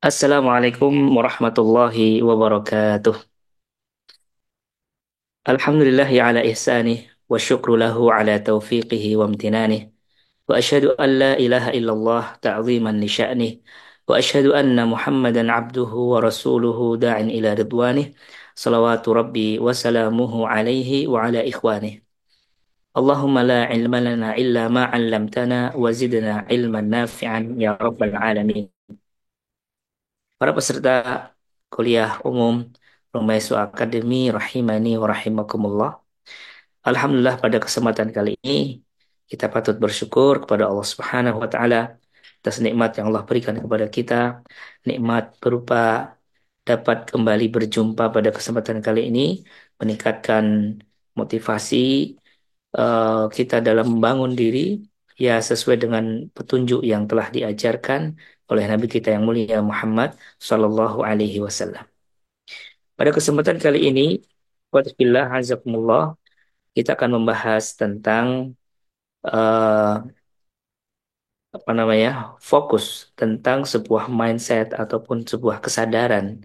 Assalamualaikum warahmatullahi wabarakatuh. Alhamdulillah ya ala ihsanih wa syukru lahu ala taufiqihi wa amtinanih. Wa asyhadu an la ilaha illallah ta'ziman li sya'nih. Wa asyhadu anna Muhammadan abduhu wa rasuluhu da'in ila ridwanih. Salawatu rabbi wa salamuhu alaihi wa ala ikhwanih. Allahumma la ilma lana illa ma 'allamtana wa zidna ilman nafi'an ya rabbal alamin. Para peserta kuliah umum Rumaiso Academy rahimani wa rahimakumullah. Alhamdulillah pada kesempatan kali ini kita patut bersyukur kepada Allah Subhanahu wa taala atas nikmat yang Allah berikan kepada kita. Nikmat berupa dapat kembali berjumpa pada kesempatan kali ini meningkatkan motivasi kita dalam membangun diri ya sesuai dengan petunjuk yang telah diajarkan oleh Nabi kita yang mulia Muhammad Sallallahu Alaihi Wasallam. Pada kesempatan kali ini, Bismillah, Azakumullah, kita akan membahas tentang eh, apa namanya fokus tentang sebuah mindset ataupun sebuah kesadaran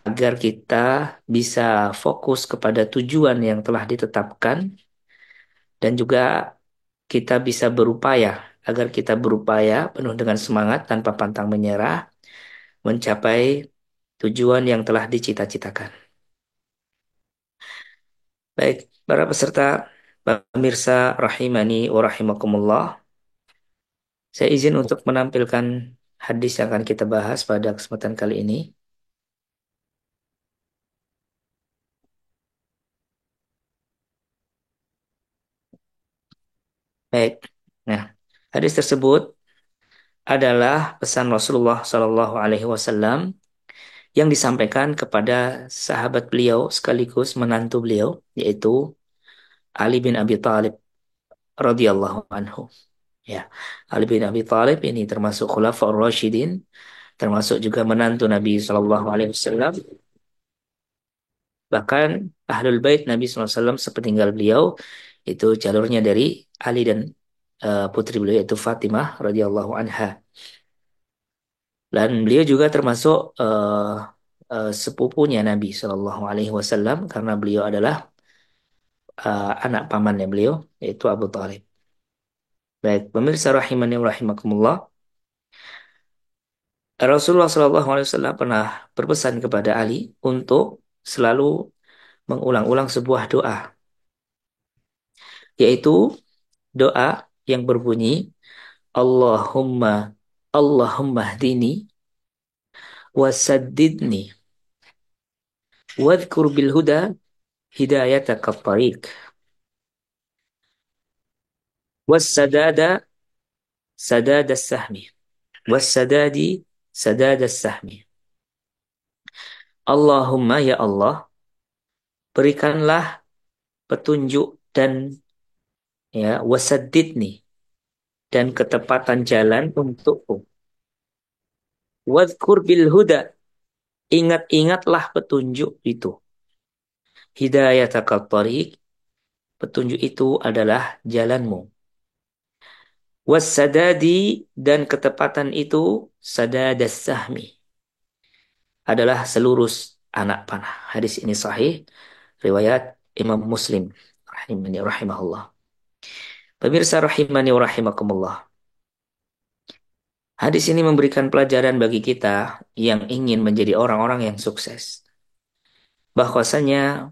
agar kita bisa fokus kepada tujuan yang telah ditetapkan dan juga kita bisa berupaya agar kita berupaya penuh dengan semangat tanpa pantang menyerah mencapai tujuan yang telah dicita-citakan. Baik, para peserta, pemirsa rahimani wa rahimakumullah, saya izin untuk menampilkan hadis yang akan kita bahas pada kesempatan kali ini. Baik. Nah, hadis tersebut adalah pesan Rasulullah Shallallahu Alaihi Wasallam yang disampaikan kepada sahabat beliau sekaligus menantu beliau, yaitu Ali bin Abi Thalib radhiyallahu anhu. Ya, Ali bin Abi Thalib ini termasuk Khulafaur Rasyidin, termasuk juga menantu Nabi Shallallahu Alaihi Wasallam. Bahkan Ahlul Bait Nabi SAW sepeninggal beliau itu jalurnya dari Ali dan putri beliau yaitu Fatimah radhiyallahu anha. Dan beliau juga termasuk sepupunya Nabi Shallallahu Alaihi Wasallam karena beliau adalah anak pamannya beliau yaitu Abu Thalib. Baik, pemirsa rahimani wa rahimakumullah. Rasulullah Shallallahu Alaihi Wasallam pernah berpesan kepada Ali untuk selalu mengulang-ulang sebuah doa, yaitu doa yang berbunyi Allahumma Allahumma hdini wasaddidni wadhkur bil huda hidayataka tariq wassadada sadada sahmi wassadadi sadada sahmi. Allahumma ya Allah, berikanlah petunjuk dan ya wasaddidni dan ketepatan jalan untukku. Wadhkur bil huda, ingat-ingatlah petunjuk itu. Hidayataka tariq, petunjuk itu adalah jalanmu. Wassadadi, dan ketepatan itu sadadas sahmi, adalah selurus anak panah. Hadis ini sahih riwayat Imam Muslim rahimani rahimahullah. Pemirsa rahimani wa rahimakumullah. Hadis ini memberikan pelajaran bagi kita yang ingin menjadi orang-orang yang sukses. Bahwasanya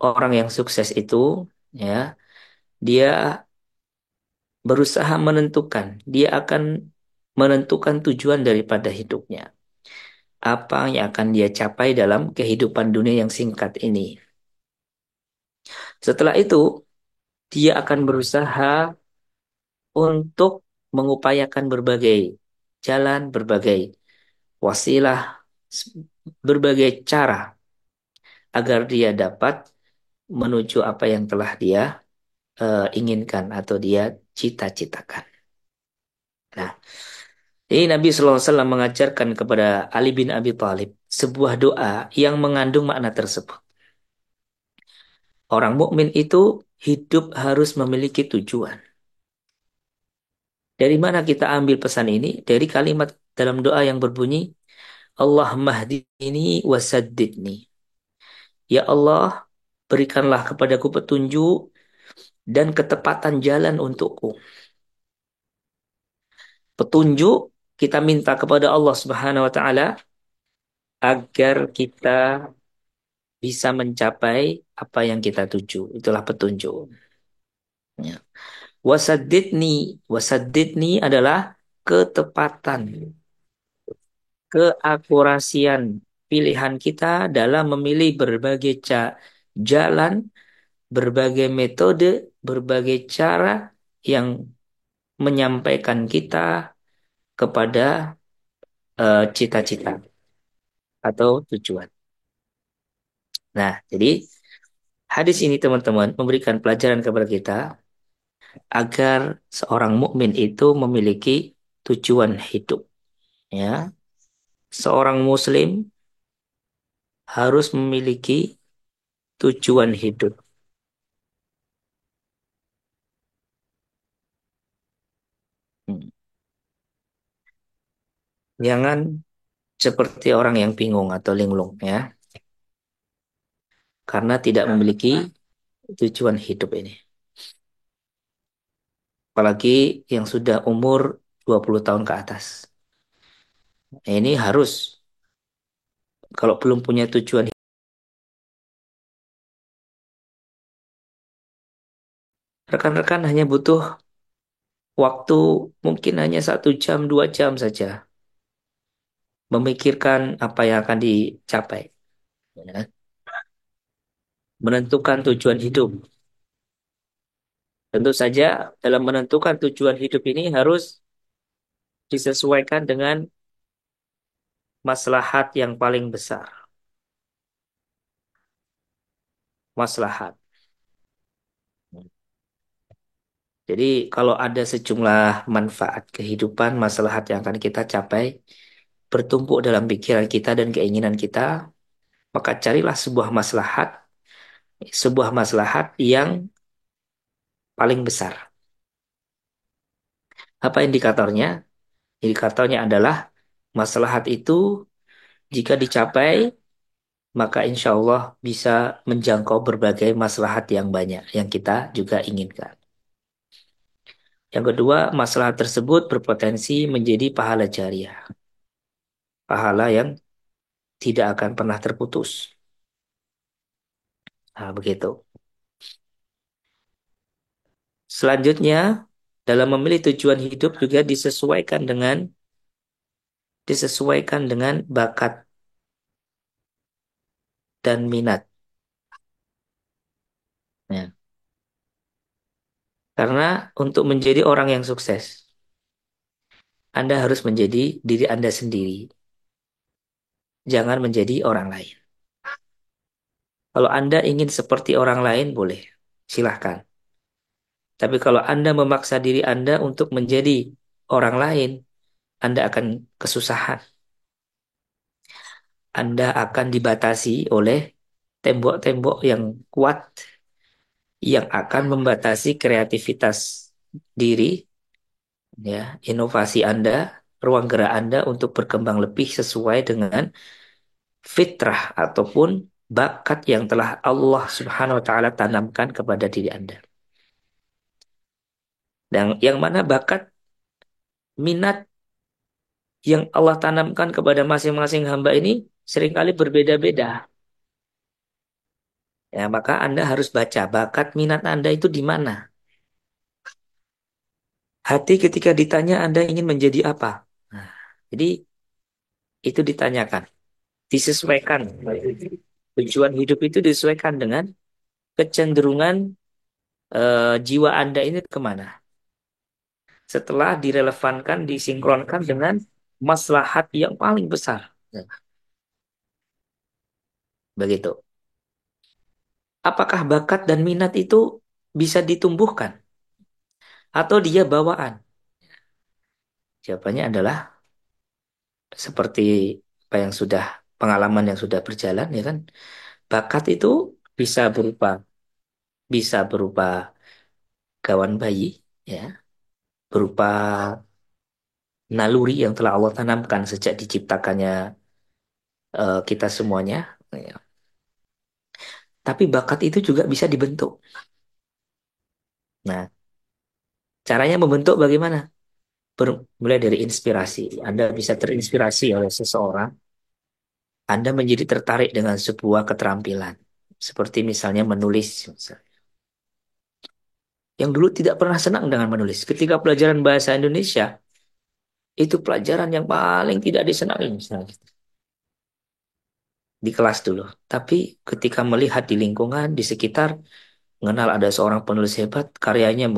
orang yang sukses itu ya, dia berusaha menentukan, dia akan menentukan tujuan daripada hidupnya. Apa yang akan dia capai dalam kehidupan dunia yang singkat ini. Setelah itu, dia akan berusaha untuk mengupayakan berbagai jalan, berbagai wasilah, berbagai cara agar dia dapat menuju apa yang telah dia inginkan atau dia cita-citakan. Nah, ini Nabi SAW mengajarkan kepada Ali bin Abi Thalib sebuah doa yang mengandung makna tersebut. Orang mukmin itu hidup harus memiliki tujuan. Dari mana kita ambil pesan ini? Dari kalimat dalam doa yang berbunyi, Allah mahdini wasaddidni. Ya Allah, berikanlah kepadaku petunjuk dan ketepatan jalan untukku. Petunjuk kita minta kepada Allah Subhanahu wa taala agar kita bisa mencapai apa yang kita tuju. Itulah petunjuk. Ya. Wasaddidni adalah ketepatan, keakurasian pilihan kita dalam memilih berbagai jalan, berbagai metode, berbagai cara yang menyampaikan kita kepada cita-cita atau tujuan. Nah, jadi hadis ini teman-teman memberikan pelajaran kepada kita agar seorang mukmin itu memiliki tujuan hidup. Ya, seorang muslim harus memiliki tujuan hidup. Hmm. Jangan seperti orang yang bingung atau linglung ya, karena tidak memiliki tujuan hidup ini. Apalagi yang sudah umur 20 tahun ke atas. Nah, ini harus kalau belum punya tujuan, rekan-rekan hanya butuh waktu mungkin hanya 1 jam, 2 jam saja memikirkan apa yang akan dicapai. Ya. Menentukan tujuan hidup. Tentu saja dalam menentukan tujuan hidup ini harus disesuaikan dengan maslahat yang paling besar. Maslahat. Jadi kalau ada sejumlah manfaat kehidupan, maslahat yang akan kita capai, bertumpuk dalam pikiran kita dan keinginan kita, maka carilah sebuah maslahat yang paling besar. Apa indikatornya? Indikatornya adalah maslahat itu jika dicapai, maka insya Allah bisa menjangkau berbagai maslahat yang banyak yang kita juga inginkan. Yang kedua, maslahat tersebut berpotensi menjadi pahala jariah. Pahala yang tidak akan pernah terputus. Nah, begitu. Selanjutnya, dalam memilih tujuan hidup juga disesuaikan dengan bakat dan minat. Ya. Karena untuk menjadi orang yang sukses, Anda harus menjadi diri Anda sendiri. Jangan menjadi orang lain. Kalau Anda ingin seperti orang lain, boleh. Silahkan. Tapi kalau Anda memaksa diri Anda untuk menjadi orang lain, Anda akan kesusahan. Anda akan dibatasi oleh tembok-tembok yang kuat yang akan membatasi kreativitas diri, ya, inovasi Anda, ruang gerak Anda untuk berkembang lebih sesuai dengan fitrah ataupun bakat yang telah Allah Subhanahu wa taala tanamkan kepada diri Anda. Dan yang mana bakat minat yang Allah tanamkan kepada masing-masing hamba ini seringkali berbeda-beda. Ya, maka Anda harus baca bakat minat Anda itu di mana. Hati ketika ditanya Anda ingin menjadi apa. Nah, jadi itu ditanyakan, disesuaikan. Tujuan hidup itu disesuaikan dengan kecenderungan jiwa Anda ini kemana. Setelah direlevankan, disinkronkan dengan maslahat yang paling besar. Nah, begitu. Apakah bakat dan minat itu bisa ditumbuhkan atau dia bawaan? Jawabannya adalah seperti apa yang sudah pengalaman yang sudah berjalan ya kan. Bakat itu bisa berupa kawan bayi ya, berupa naluri yang telah Allah tanamkan sejak diciptakannya kita semuanya. Ya. Tapi bakat itu juga bisa dibentuk. Nah, caranya membentuk bagaimana? Mulai dari inspirasi. Anda bisa terinspirasi oleh seseorang. Anda menjadi tertarik dengan sebuah keterampilan. Seperti misalnya menulis. Yang dulu tidak pernah senang dengan menulis. Ketika pelajaran bahasa Indonesia, itu pelajaran yang paling tidak disenangi misalnya. Di kelas dulu. Tapi ketika melihat di lingkungan, di sekitar, mengenal ada seorang penulis hebat, karyanya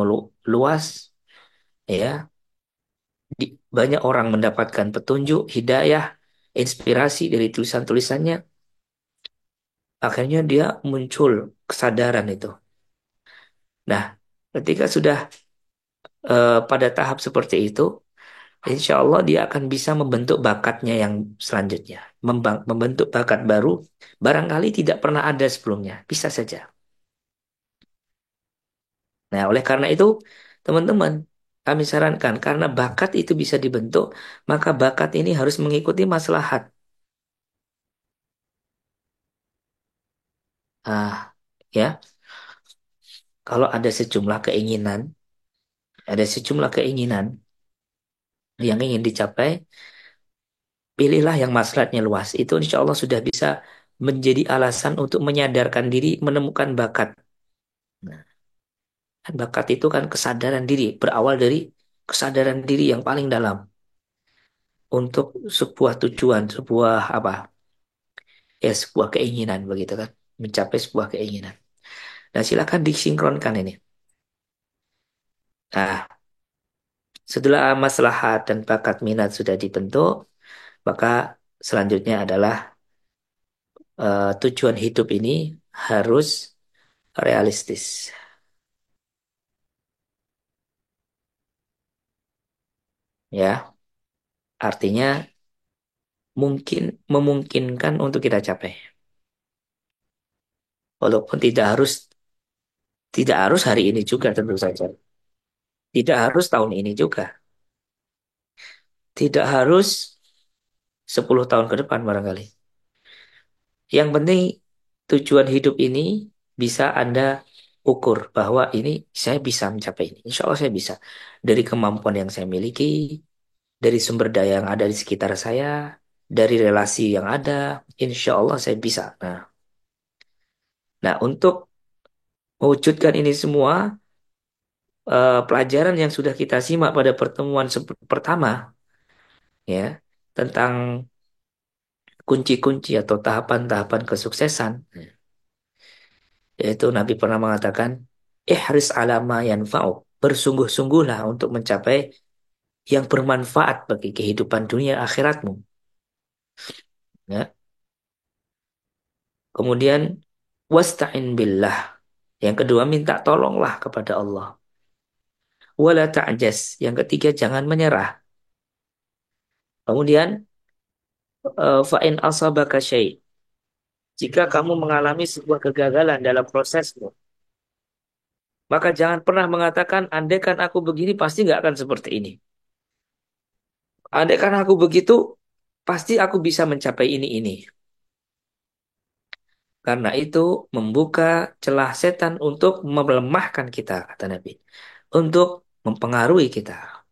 luas, ya, banyak orang mendapatkan petunjuk, hidayah, inspirasi dari tulisan-tulisannya. Akhirnya dia muncul kesadaran itu. Nah, ketika sudah pada tahap seperti itu, insya Allah dia akan bisa membentuk bakatnya yang selanjutnya. Membentuk bakat baru, barangkali tidak pernah ada sebelumnya. Bisa saja. Nah, oleh karena itu, teman-teman, kami sarankan, karena bakat itu bisa dibentuk, maka bakat ini harus mengikuti maslahat. Ah, ya, kalau ada sejumlah keinginan yang ingin dicapai, pilihlah yang maslahatnya luas. Itu insya Allah sudah bisa menjadi alasan untuk menyadarkan diri, menemukan bakat. Nah, kan bakat itu kan kesadaran diri, berawal dari kesadaran diri yang paling dalam untuk sebuah tujuan, sebuah apa? Ya, sebuah keinginan begitu kan, mencapai sebuah keinginan. Nah, silakan disinkronkan ini. Nah, setelah maslahat dan bakat minat sudah dibentuk, maka selanjutnya adalah tujuan hidup ini harus realistis, ya. Artinya mungkin memungkinkan untuk kita capai. Walaupun tidak harus hari ini juga tentu saja. Tidak harus tahun ini juga. Tidak harus 10 tahun ke depan barangkali. Yang penting tujuan hidup ini bisa Anda ukur bahwa ini saya bisa mencapai ini. Insya Allah saya bisa. Dari kemampuan yang saya miliki, dari sumber daya yang ada di sekitar saya, dari relasi yang ada, insya Allah saya bisa. Nah, untuk mewujudkan ini semua, pelajaran yang sudah kita simak pada pertemuan pertama, ya, tentang kunci-kunci atau tahapan-tahapan kesuksesan, yaitu Nabi pernah mengatakan, ihris ala ma yanfa'uk. Bersungguh-sungguhlah untuk mencapai yang bermanfaat bagi kehidupan dunia akhiratmu. Ya. Kemudian wasta'in billah. Yang kedua minta tolonglah kepada Allah. Wala ta'jas. Yang ketiga jangan menyerah. Kemudian fa'in asabaka syai'. Jika kamu mengalami sebuah kegagalan dalam prosesmu, maka jangan pernah mengatakan, andai kan aku begini pasti nggak akan seperti ini. Andai kan aku begitu, pasti aku bisa mencapai ini. Karena itu membuka celah setan untuk melemahkan kita, kata Nabi. Untuk mempengaruhi kita.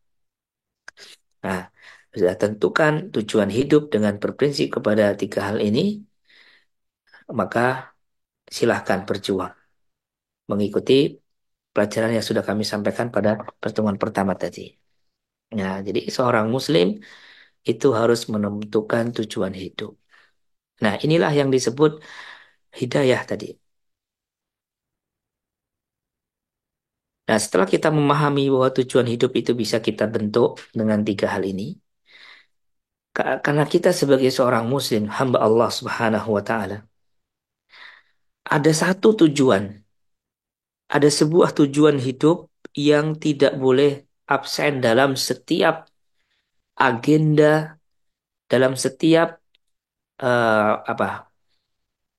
Nah, sudah tentukan tujuan hidup dengan berprinsip kepada tiga hal ini, maka silahkan berjuang. Mengikuti pelajaran yang sudah kami sampaikan pada pertemuan pertama tadi. Nah, jadi seorang muslim itu harus menentukan tujuan hidup. Nah, inilah yang disebut hidayah tadi. Nah, setelah kita memahami bahwa tujuan hidup itu bisa kita bentuk dengan tiga hal ini, karena kita sebagai seorang muslim, hamba Allah Subhanahu wa taala, ada satu tujuan, ada sebuah tujuan hidup yang tidak boleh absen dalam setiap agenda, dalam setiap apa?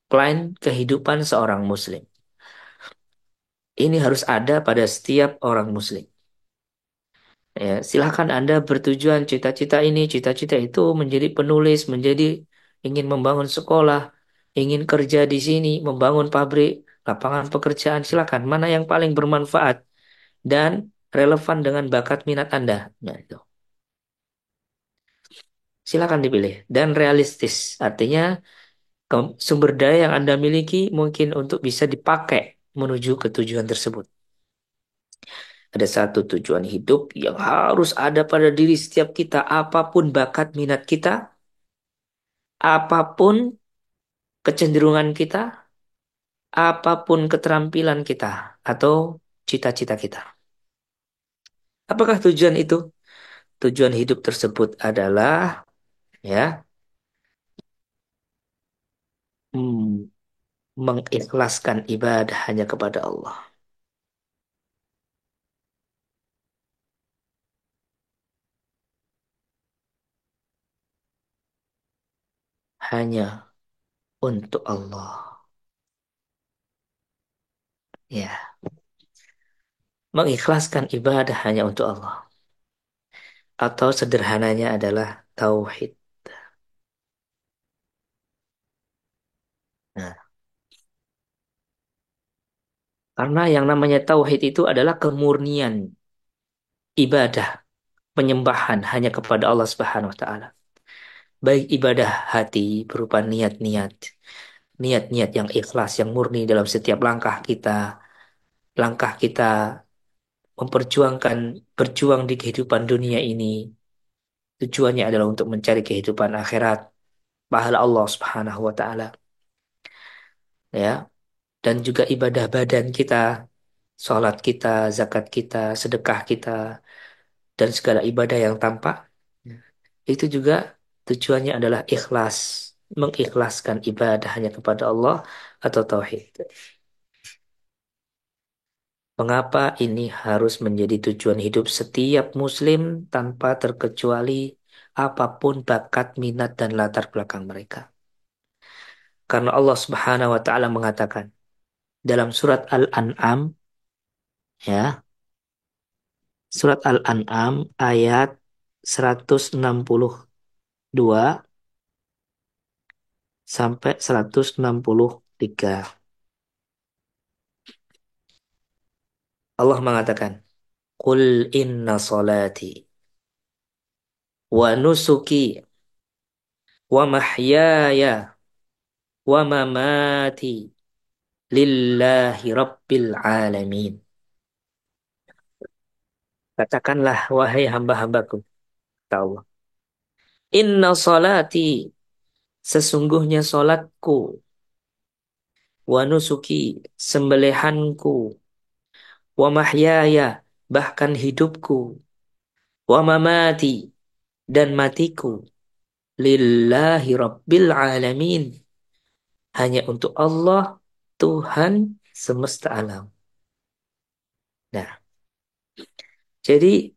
Plan kehidupan seorang muslim. Ini harus ada pada setiap orang muslim. Ya, silahkan Anda bertujuan cita-cita ini, cita-cita itu menjadi penulis, menjadi ingin membangun sekolah, ingin kerja di sini, membangun pabrik, lapangan pekerjaan, silakan. Mana yang paling bermanfaat dan relevan dengan bakat minat Anda? Nah, itu. Silakan dipilih dan realistis. Artinya sumber daya yang Anda miliki mungkin untuk bisa dipakai menuju ke tujuan tersebut. Ada satu tujuan hidup yang harus ada pada diri setiap kita, apapun bakat minat kita, apapun kecenderungan kita, apapun keterampilan kita atau cita-cita kita. Apakah tujuan itu? Tujuan hidup tersebut adalah ya, hmm, mengikhlaskan ibadah hanya kepada Allah, hanya untuk Allah. Ya, mengikhlaskan ibadah hanya untuk Allah. Atau sederhananya adalah tauhid. Nah, karena yang namanya tauhid itu adalah kemurnian ibadah, penyembahan hanya kepada Allah Subhanahu wa taala. Baik ibadah hati berupa niat-niat, niat-niat yang ikhlas, yang murni dalam setiap langkah kita memperjuangkan, berjuang di kehidupan dunia ini. Tujuannya adalah untuk mencari kehidupan akhirat, pahala Allah Subhanahu wa taala, ya. Dan juga ibadah badan kita, sholat kita, zakat kita, sedekah kita, dan segala ibadah yang tampak, itu juga tujuannya adalah ikhlas, mengikhlaskan ibadah hanya kepada Allah atau tauhid. Mengapa ini harus menjadi tujuan hidup setiap muslim tanpa terkecuali apapun bakat, minat, dan latar belakang mereka? Karena Allah Subhanahu wa taala mengatakan dalam surat Al-An'am, ya, surat Al-An'am ayat 162 sampai 163. Allah mengatakan, "Qul inna salati wa nusuki wa mahyaya wa mamati lillahi rabbil alamin." Katakanlah, wahai hamba-hambaku, kata Allah. Inna salati, sesungguhnya salatku, wa nusuki, sembelihanku, wa mahyaya, bahkan hidupku, wa mamati, dan matiku, lillahi rabbil alamin, hanya untuk Allah, Tuhan semesta alam. Nah, jadi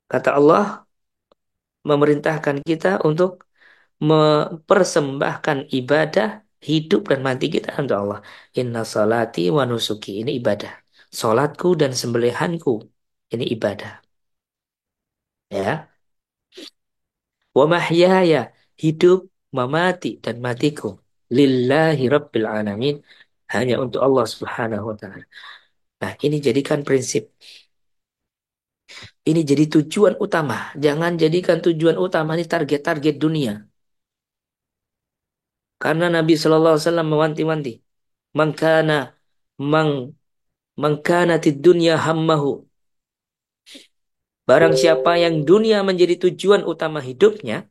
kata Allah memerintahkan kita untuk mempersembahkan ibadah hidup dan mati kita untuk Allah. Inna salati wa nusuki, ini ibadah. Salatku dan sembelihanku, ini ibadah. Ya. Wa mahyaya, hidup, mamati, dan matiku. Lillahi rabbil alamin, hanya untuk Allah Subhanahu wa ta'ala. Nah, ini jadikan prinsip. Ini jadi tujuan utama. Jangan jadikan tujuan utama ini target-target dunia. Karena Nabi Shallallahu Alaihi Wasallam mewanti-wanti. Mangkana mang mangkanatid dunya hammahu. Barang siapa yang dunia menjadi tujuan utama hidupnya,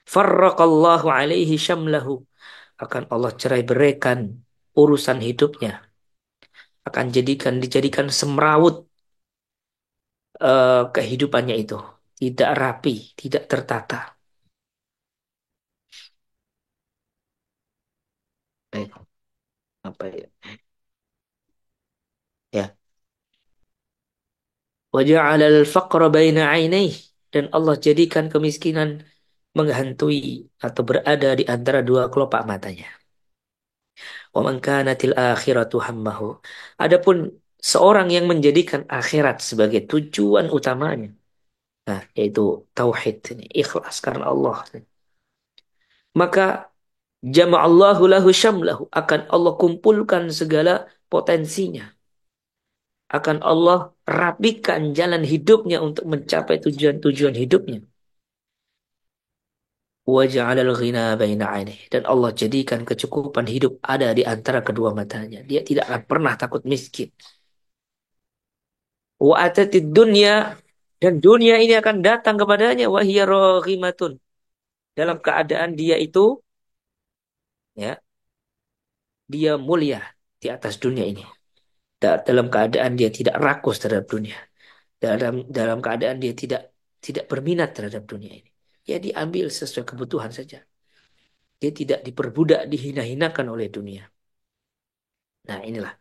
farraqallahu alaihi syamlahu. Akan Allah cerai beraikan urusan hidupnya. Akan dijadikan semrawut kehidupannya itu. Tidak rapi, tidak tertata. Baik, apa ya? Ya. Waja'ala al-faqra baina 'ainaihi, dan Allah jadikan kemiskinan menghantui atau berada di antara dua kelopak matanya. Wa man kanatil akhiratu hammahu. Adapun seorang yang menjadikan akhirat sebagai tujuan utamanya, nah, yaitu tauhid ini, ikhlas karena Allah. Maka jama'allahu lahu syamlahu, akan Allah kumpulkan segala potensinya. Akan Allah rapikan jalan hidupnya untuk mencapai tujuan-tujuan hidupnya. Wa ja'alal ghina baina 'ainaihi, dan Allah jadikan kecukupan hidup ada di antara kedua matanya. Dia tidak akan pernah takut miskin. Wa atatid dunya, dan dunia ini akan datang kepadanya wa hiya raghimatun, dalam keadaan dia itu, ya, dia mulia di atas dunia ini. Dalam keadaan dia tidak rakus terhadap dunia. Dalam keadaan dia tidak berminat terhadap dunia ini. Ya diambil sesuai kebutuhan saja. Dia tidak diperbudak, dihina-hinakan oleh dunia. Nah, inilah.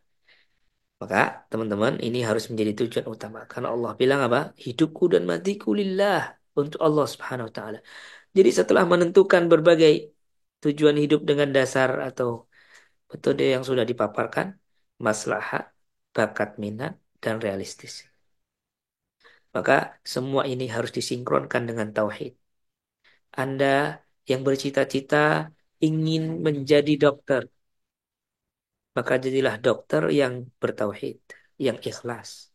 Maka teman-teman, ini harus menjadi tujuan utama. Karena Allah bilang apa? Hidupku dan matiku lillah, untuk Allah Subhanahu wa taala. Jadi setelah menentukan berbagai tujuan hidup dengan dasar atau metode yang sudah dipaparkan, maslahat, bakat minat, dan realistis. Maka semua ini harus disinkronkan dengan tauhid. Anda yang bercita-cita ingin menjadi dokter, maka jadilah dokter yang bertauhid, yang ikhlas.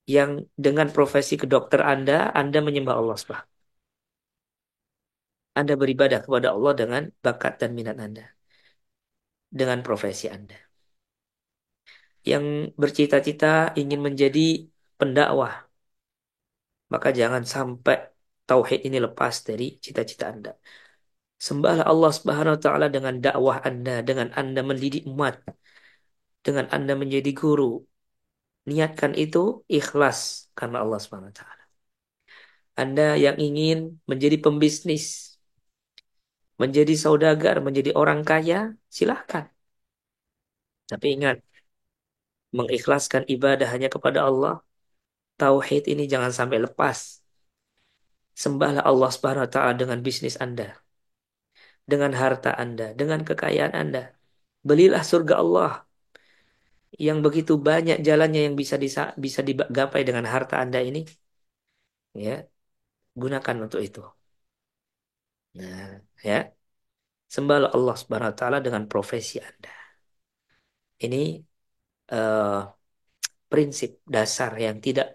Yang dengan profesi kedokter Anda menyembah Allah SWT. Anda beribadah kepada Allah dengan bakat dan minat Anda. Dengan profesi Anda. Yang bercita-cita ingin menjadi pendakwah, maka jangan sampai tauhid ini lepas dari cita-cita Anda. Sembahlah Allah Subhanahu wa taala dengan dakwah Anda, dengan Anda mendidik umat, dengan Anda menjadi guru. Niatkan itu ikhlas karena Allah Subhanahu wa taala. Anda yang ingin menjadi pembisnis, menjadi saudagar, menjadi orang kaya, silahkan. Tapi ingat, mengikhlaskan ibadah hanya kepada Allah, tauhid ini jangan sampai lepas. Sembahlah Allah Subhanahu wa taala dengan bisnis Anda, dengan harta Anda, dengan kekayaan Anda. Belilah surga Allah yang begitu banyak jalannya yang bisa digapai dengan harta Anda ini, ya. Gunakan untuk itu. Nah, ya. Sembahlah Allah Subhanahu wa taala dengan profesi Anda. Ini eh, prinsip dasar yang tidak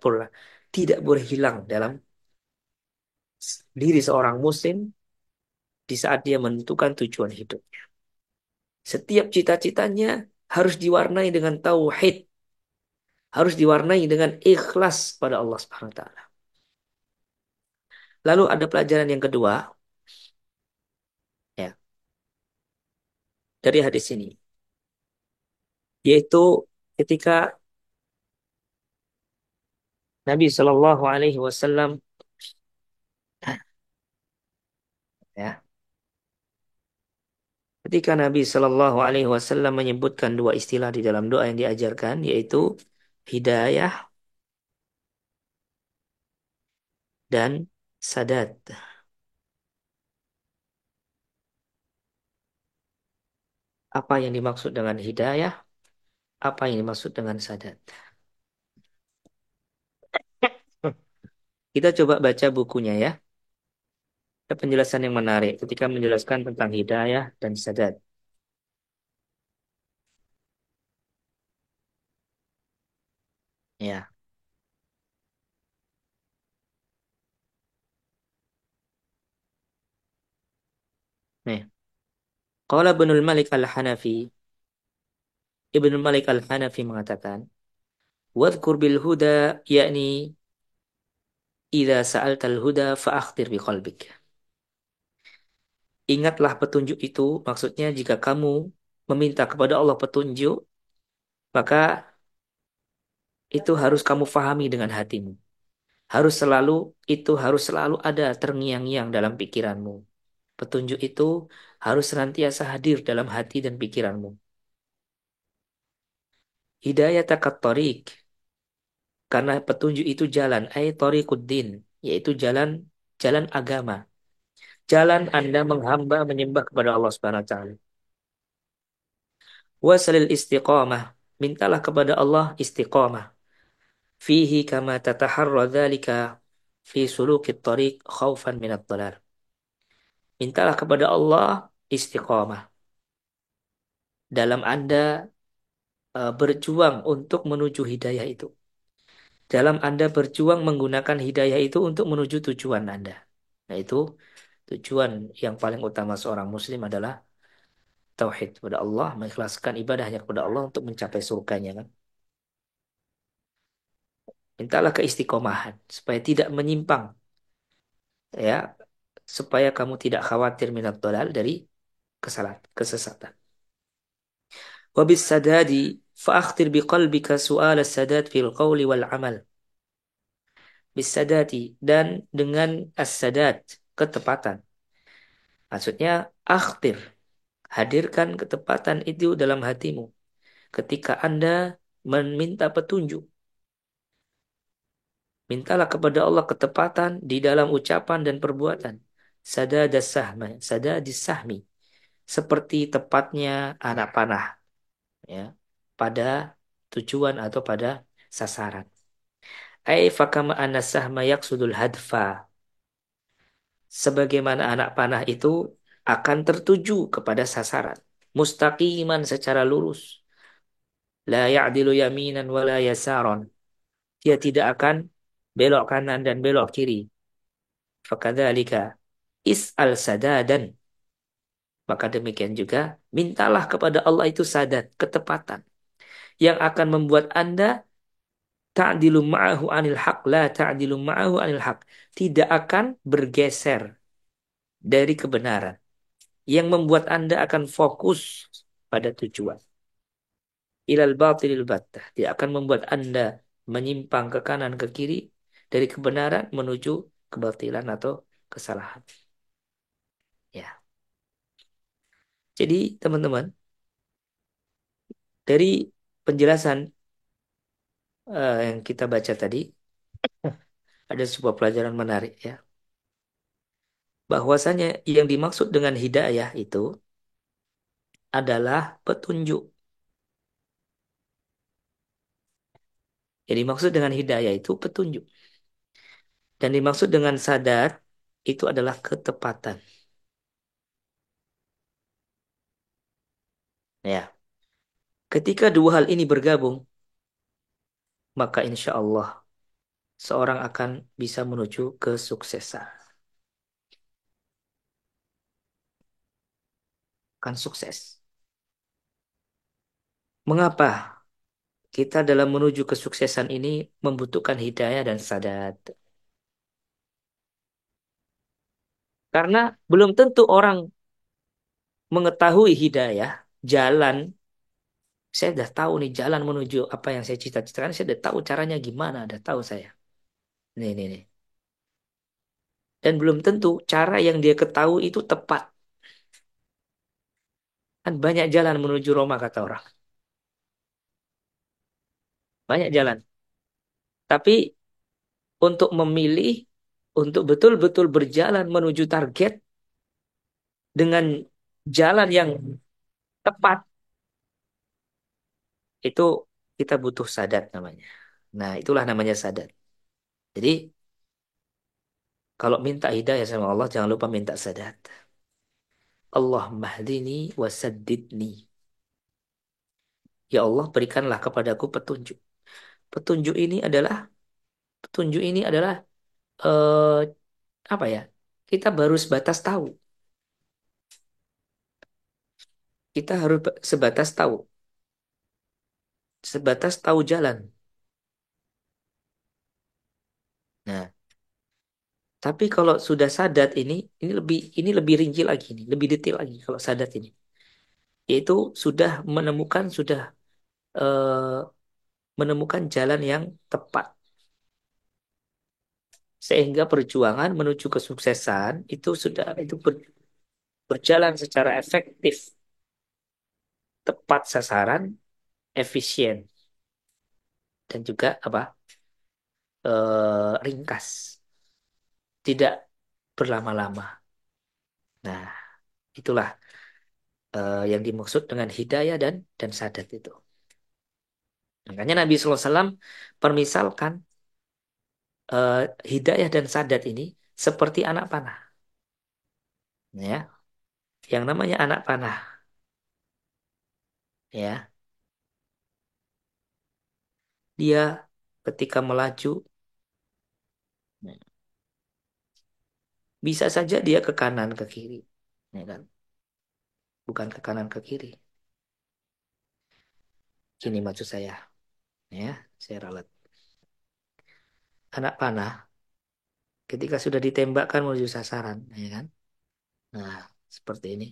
boleh hilang dalam diri seorang muslim di saat dia menentukan tujuan hidup. Setiap cita-citanya harus diwarnai dengan tauhid, harus diwarnai dengan ikhlas pada Allah Subhanahu wa taala. Lalu ada pelajaran yang kedua, ya, dari hadis ini, yaitu ketika Nabi Shallallahu alaihi wasallam, ya, ketika Nabi Shallallahu alaihi wasallam menyebutkan dua istilah di dalam doa yang diajarkan, yaitu hidayah dan sadat. Apa yang dimaksud dengan hidayah? Apa yang dimaksud dengan sadat? Kita coba baca bukunya, ya. Ada penjelasan yang menarik ketika menjelaskan tentang hidayah dan sadat. Ya, nih. Qala Ibnul Malik Al-Hanafi, Ibnul Malik Al-Hanafi mengatakan, "Wadhkur bil huda, yakni idza sa'altal huda fa'akhtir biqalbik." Ingatlah petunjuk itu, maksudnya jika kamu meminta kepada Allah petunjuk, maka itu harus kamu fahami dengan hatimu. Harus selalu ada terngiang-ngiang dalam pikiranmu. Petunjuk itu harus senantiasa hadir dalam hati dan pikiranmu. Hidayah takat tariq, karena petunjuk itu jalan, tariquddin, yaitu jalan agama. Jalan Anda menghamba menyembah kepada Allah Subhanahu wa taala. Wasalil istiqamah, mintalah kepada Allah istiqamah. Fihi kama tataharra dzalika fi sulukit tariq khaufan minad dhalal. Mintalah kepada Allah istiqomah dalam Anda berjuang untuk menuju hidayah itu. Dalam Anda berjuang menggunakan hidayah itu untuk menuju tujuan Anda. Nah, itu tujuan yang paling utama seorang muslim adalah tauhid kepada Allah, mengikhlaskan ibadahnya kepada Allah untuk mencapai surganya kan. Mintalah keistiqomahan supaya tidak menyimpang ya, supaya kamu tidak khawatir minat dolal dari kesalahan, kesesatan. Wabis sadadi fa'akhtir biqalbika su'ala sadad fil qawli wal amal. Bisadati dan dengan as-sadad, ketepatan. Maksudnya akhtir, hadirkan ketepatan itu dalam hatimu ketika Anda meminta petunjuk. Mintalah kepada Allah ketepatan di dalam ucapan dan perbuatan. Sadadas sahma, sadadis sahmi, seperti tepatnya anak panah ya, pada tujuan atau pada sasaran. Ai fakama anna sahma yaqsudul hadfa. Sebagaimana anak panah itu akan tertuju kepada sasaran. Mustaqiman secara lurus. La ya'dilu yaminan wa la yasaron. Dia tidak akan belok kanan dan belok kiri. Fakadzalika is'al sadadan. Maka demikian juga mintalah kepada Allah itu sadat, ketepatan yang akan membuat Anda ta'dilu ma'ahu anil haq la ta'dilu ma'ahu anil haq, tidak akan bergeser dari kebenaran, yang membuat Anda akan fokus pada tujuan. Ilal batilil battah, dia akan membuat Anda menyimpang ke kanan ke kiri dari kebenaran menuju kebatilan atau kesalahan. Ya. Jadi teman-teman, dari penjelasan yang kita baca tadi, ada sebuah pelajaran menarik ya. Bahwasanya yang dimaksud dengan hidayah itu adalah petunjuk. Yang dimaksud dengan hidayah itu petunjuk. Dan dimaksud dengan sadar itu adalah ketepatan. Ya. Ketika dua hal ini bergabung, maka insya Allah seorang akan bisa menuju kesuksesan. Akan sukses. Mengapa kita dalam menuju kesuksesan ini membutuhkan hidayah dan sadat? Karena belum tentu orang mengetahui hidayah, jalan. Saya udah tahu nih jalan menuju apa yang saya cita-citakan. Saya udah tahu caranya gimana, udah tahu saya. Nih. Dan belum tentu cara yang dia ketahui itu tepat. Kan banyak jalan menuju Roma kata orang. Banyak jalan. Tapi untuk memilih, untuk betul-betul berjalan menuju target dengan jalan yang tepat, itu kita butuh sadat namanya. Nah, itulah namanya sadat. Jadi, kalau minta hidayah sama Allah, jangan lupa minta sadat. Allah mahdini wasaddidni. Ya Allah, berikanlah kepadaku petunjuk. Petunjuk ini adalah petunjuk ini adalah eh, apa ya? Kita baru sebatas tahu. Kita harus sebatas tahu, sebatas tahu jalan. Nah, tapi kalau sudah sadat ini lebih rinci lagi nih, lebih detail lagi kalau sadat ini. Yaitu sudah eh, menemukan jalan yang tepat. Sehingga perjuangan menuju kesuksesan itu berjalan secara efektif, tepat sasaran, efisien dan juga ringkas, tidak berlama-lama. Nah, itulah yang dimaksud dengan hidayah dan sadat itu. Makanya Nabi SAW permisalkan hidayah dan sadat ini seperti anak panah. Ya, yang namanya anak panah, ya, dia ketika melaju, bisa saja dia ke kanan ke kiri, ya kan? Bukan ke kanan ke kiri. Gini maksud saya, ya, saya ralat. Anak panah ketika sudah ditembakkan menuju sasaran, ya kan? Nah, seperti ini.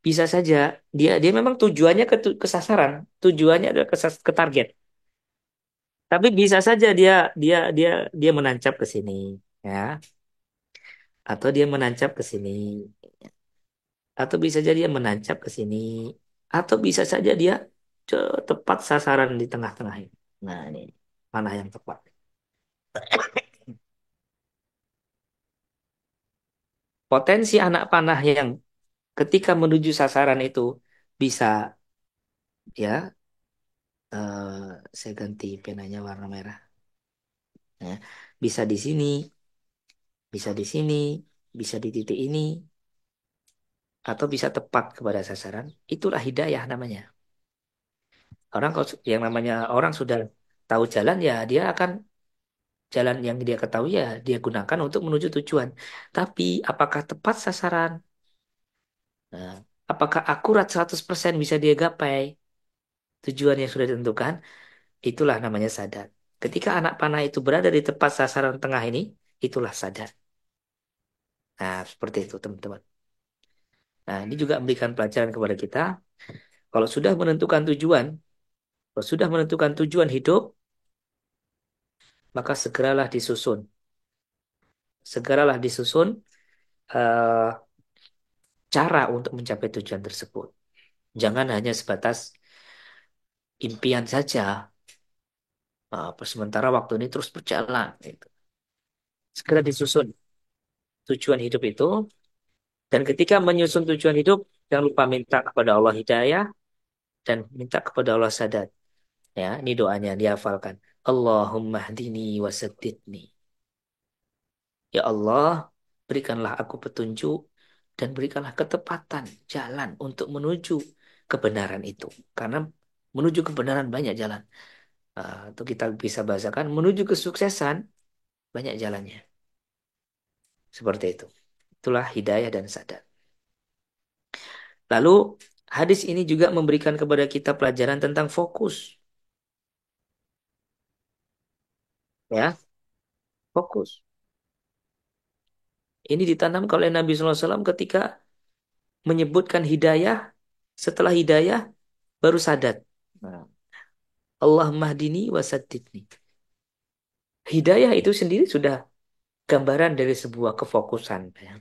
Bisa saja dia memang tujuannya ke sasaran, tujuannya adalah ke target. Tapi bisa saja dia menancap ke sini, ya, atau dia menancap ke sini, atau bisa saja dia menancap ke sini, atau bisa saja dia tepat sasaran di tengah-tengah ini. Nah, ini mana yang tepat? Potensi anak panah yang ketika menuju sasaran itu bisa, ya, saya ganti penanya warna merah, ya. Bisa di sini, bisa di sini, bisa di titik ini, atau bisa tepat kepada sasaran. Itulah hidayah namanya. Orang kalau yang namanya orang sudah tahu jalan, ya dia akan jalan yang dia ketahui, ya dia gunakan untuk menuju tujuan. Tapi apakah tepat sasaran? Nah, apakah akurat 100% bisa dia gapai tujuan yang sudah ditentukan? Itulah namanya sadar. Ketika anak panah itu berada di tepat sasaran tengah ini, itulah sadar. Nah, seperti itu teman-teman. Nah, ini juga memberikan pelajaran kepada kita. Kalau sudah menentukan tujuan, kalau sudah menentukan tujuan hidup, maka segeralah disusun. Segeralah disusun eh, cara untuk mencapai tujuan tersebut. Jangan hanya sebatas impian saja. Sementara waktu ini terus berjalan. Gitu. Segera disusun tujuan hidup itu. Dan ketika menyusun tujuan hidup, jangan lupa minta kepada Allah hidayah dan minta kepada Allah sadat. Ya, ini doanya dihafalkan. Allahumma hdini wasaddidni. Ya Allah, berikanlah aku petunjuk dan berikanlah ketepatan jalan untuk menuju kebenaran itu. Karena menuju kebenaran banyak jalan. Atau kita bisa bahasakan menuju kesuksesan banyak jalannya. Seperti itu. Itulah hidayah dan sadar. Lalu hadis ini juga memberikan kepada kita pelajaran tentang fokus. Ya, fokus. Ini ditanam oleh Nabi SAW ketika menyebutkan hidayah. Setelah hidayah baru sadat. Nah, Allah mahdini wasaddidni. Hidayah itu sendiri sudah gambaran dari sebuah kefokusan. Ya.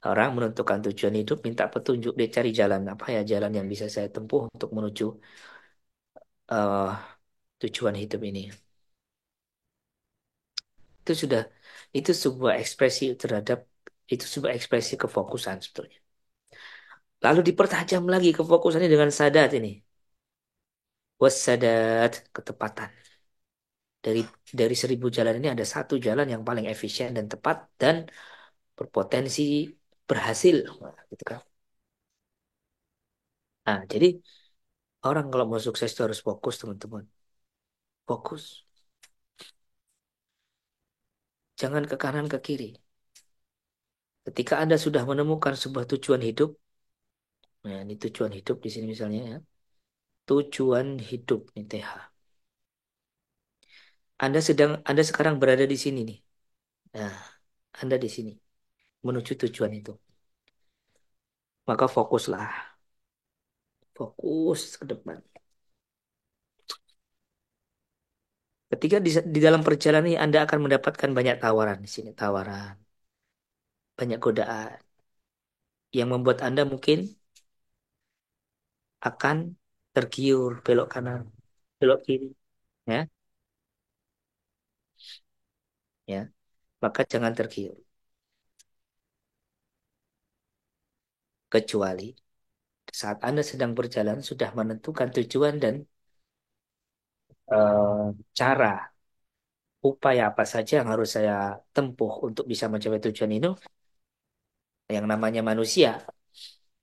Orang menentukan tujuan hidup, minta petunjuk, dia cari jalan apa ya jalan yang bisa saya tempuh untuk menuju eh, tujuan hidup ini. Itu sudah itu sebuah ekspresi terhadap itu sebuah ekspresi kefokusan sebetulnya. Lalu dipertajam lagi kefokusannya dengan sadat ini. Wassadat, ketepatan. Dari 1.000 jalan ini ada satu jalan yang paling efisien dan tepat dan berpotensi berhasil. Nah, gitu kan. Nah, jadi orang kalau mau sukses itu harus fokus, teman-teman. Fokus. Jangan ke kanan ke kiri. Ketika Anda sudah menemukan sebuah tujuan hidup, nah ini tujuan hidup di sini misalnya ya. Tujuan hidup nih TH. Anda sekarang berada di sini nih. Nah, Anda di sini menuju tujuan itu. Maka fokuslah, fokus ke depan. Ketika di dalam perjalanan ini Anda akan mendapatkan banyak tawaran di sini, tawaran, banyak godaan yang membuat Anda mungkin akan tergiur belok kanan, belok kiri, ya, ya. Maka jangan tergiur kecuali saat Anda sedang berjalan sudah menentukan tujuan dan cara upaya apa saja yang harus saya tempuh untuk bisa mencapai tujuan itu, Yang namanya manusia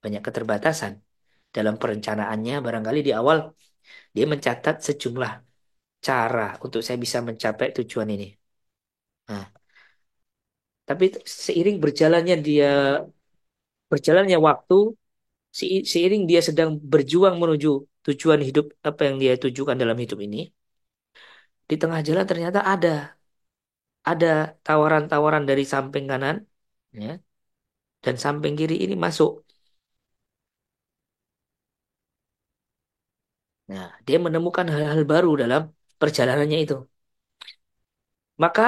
banyak keterbatasan dalam perencanaannya. Barangkali di awal dia mencatat sejumlah cara untuk saya bisa mencapai tujuan ini. Nah, tapi seiring berjalannya waktu, seiring dia sedang berjuang menuju tujuan hidup apa yang dia tujukan dalam hidup ini, di tengah jalan ternyata ada tawaran-tawaran dari samping kanan, ya, dan samping kiri ini masuk. Nah, dia menemukan hal-hal baru dalam perjalanannya itu. Maka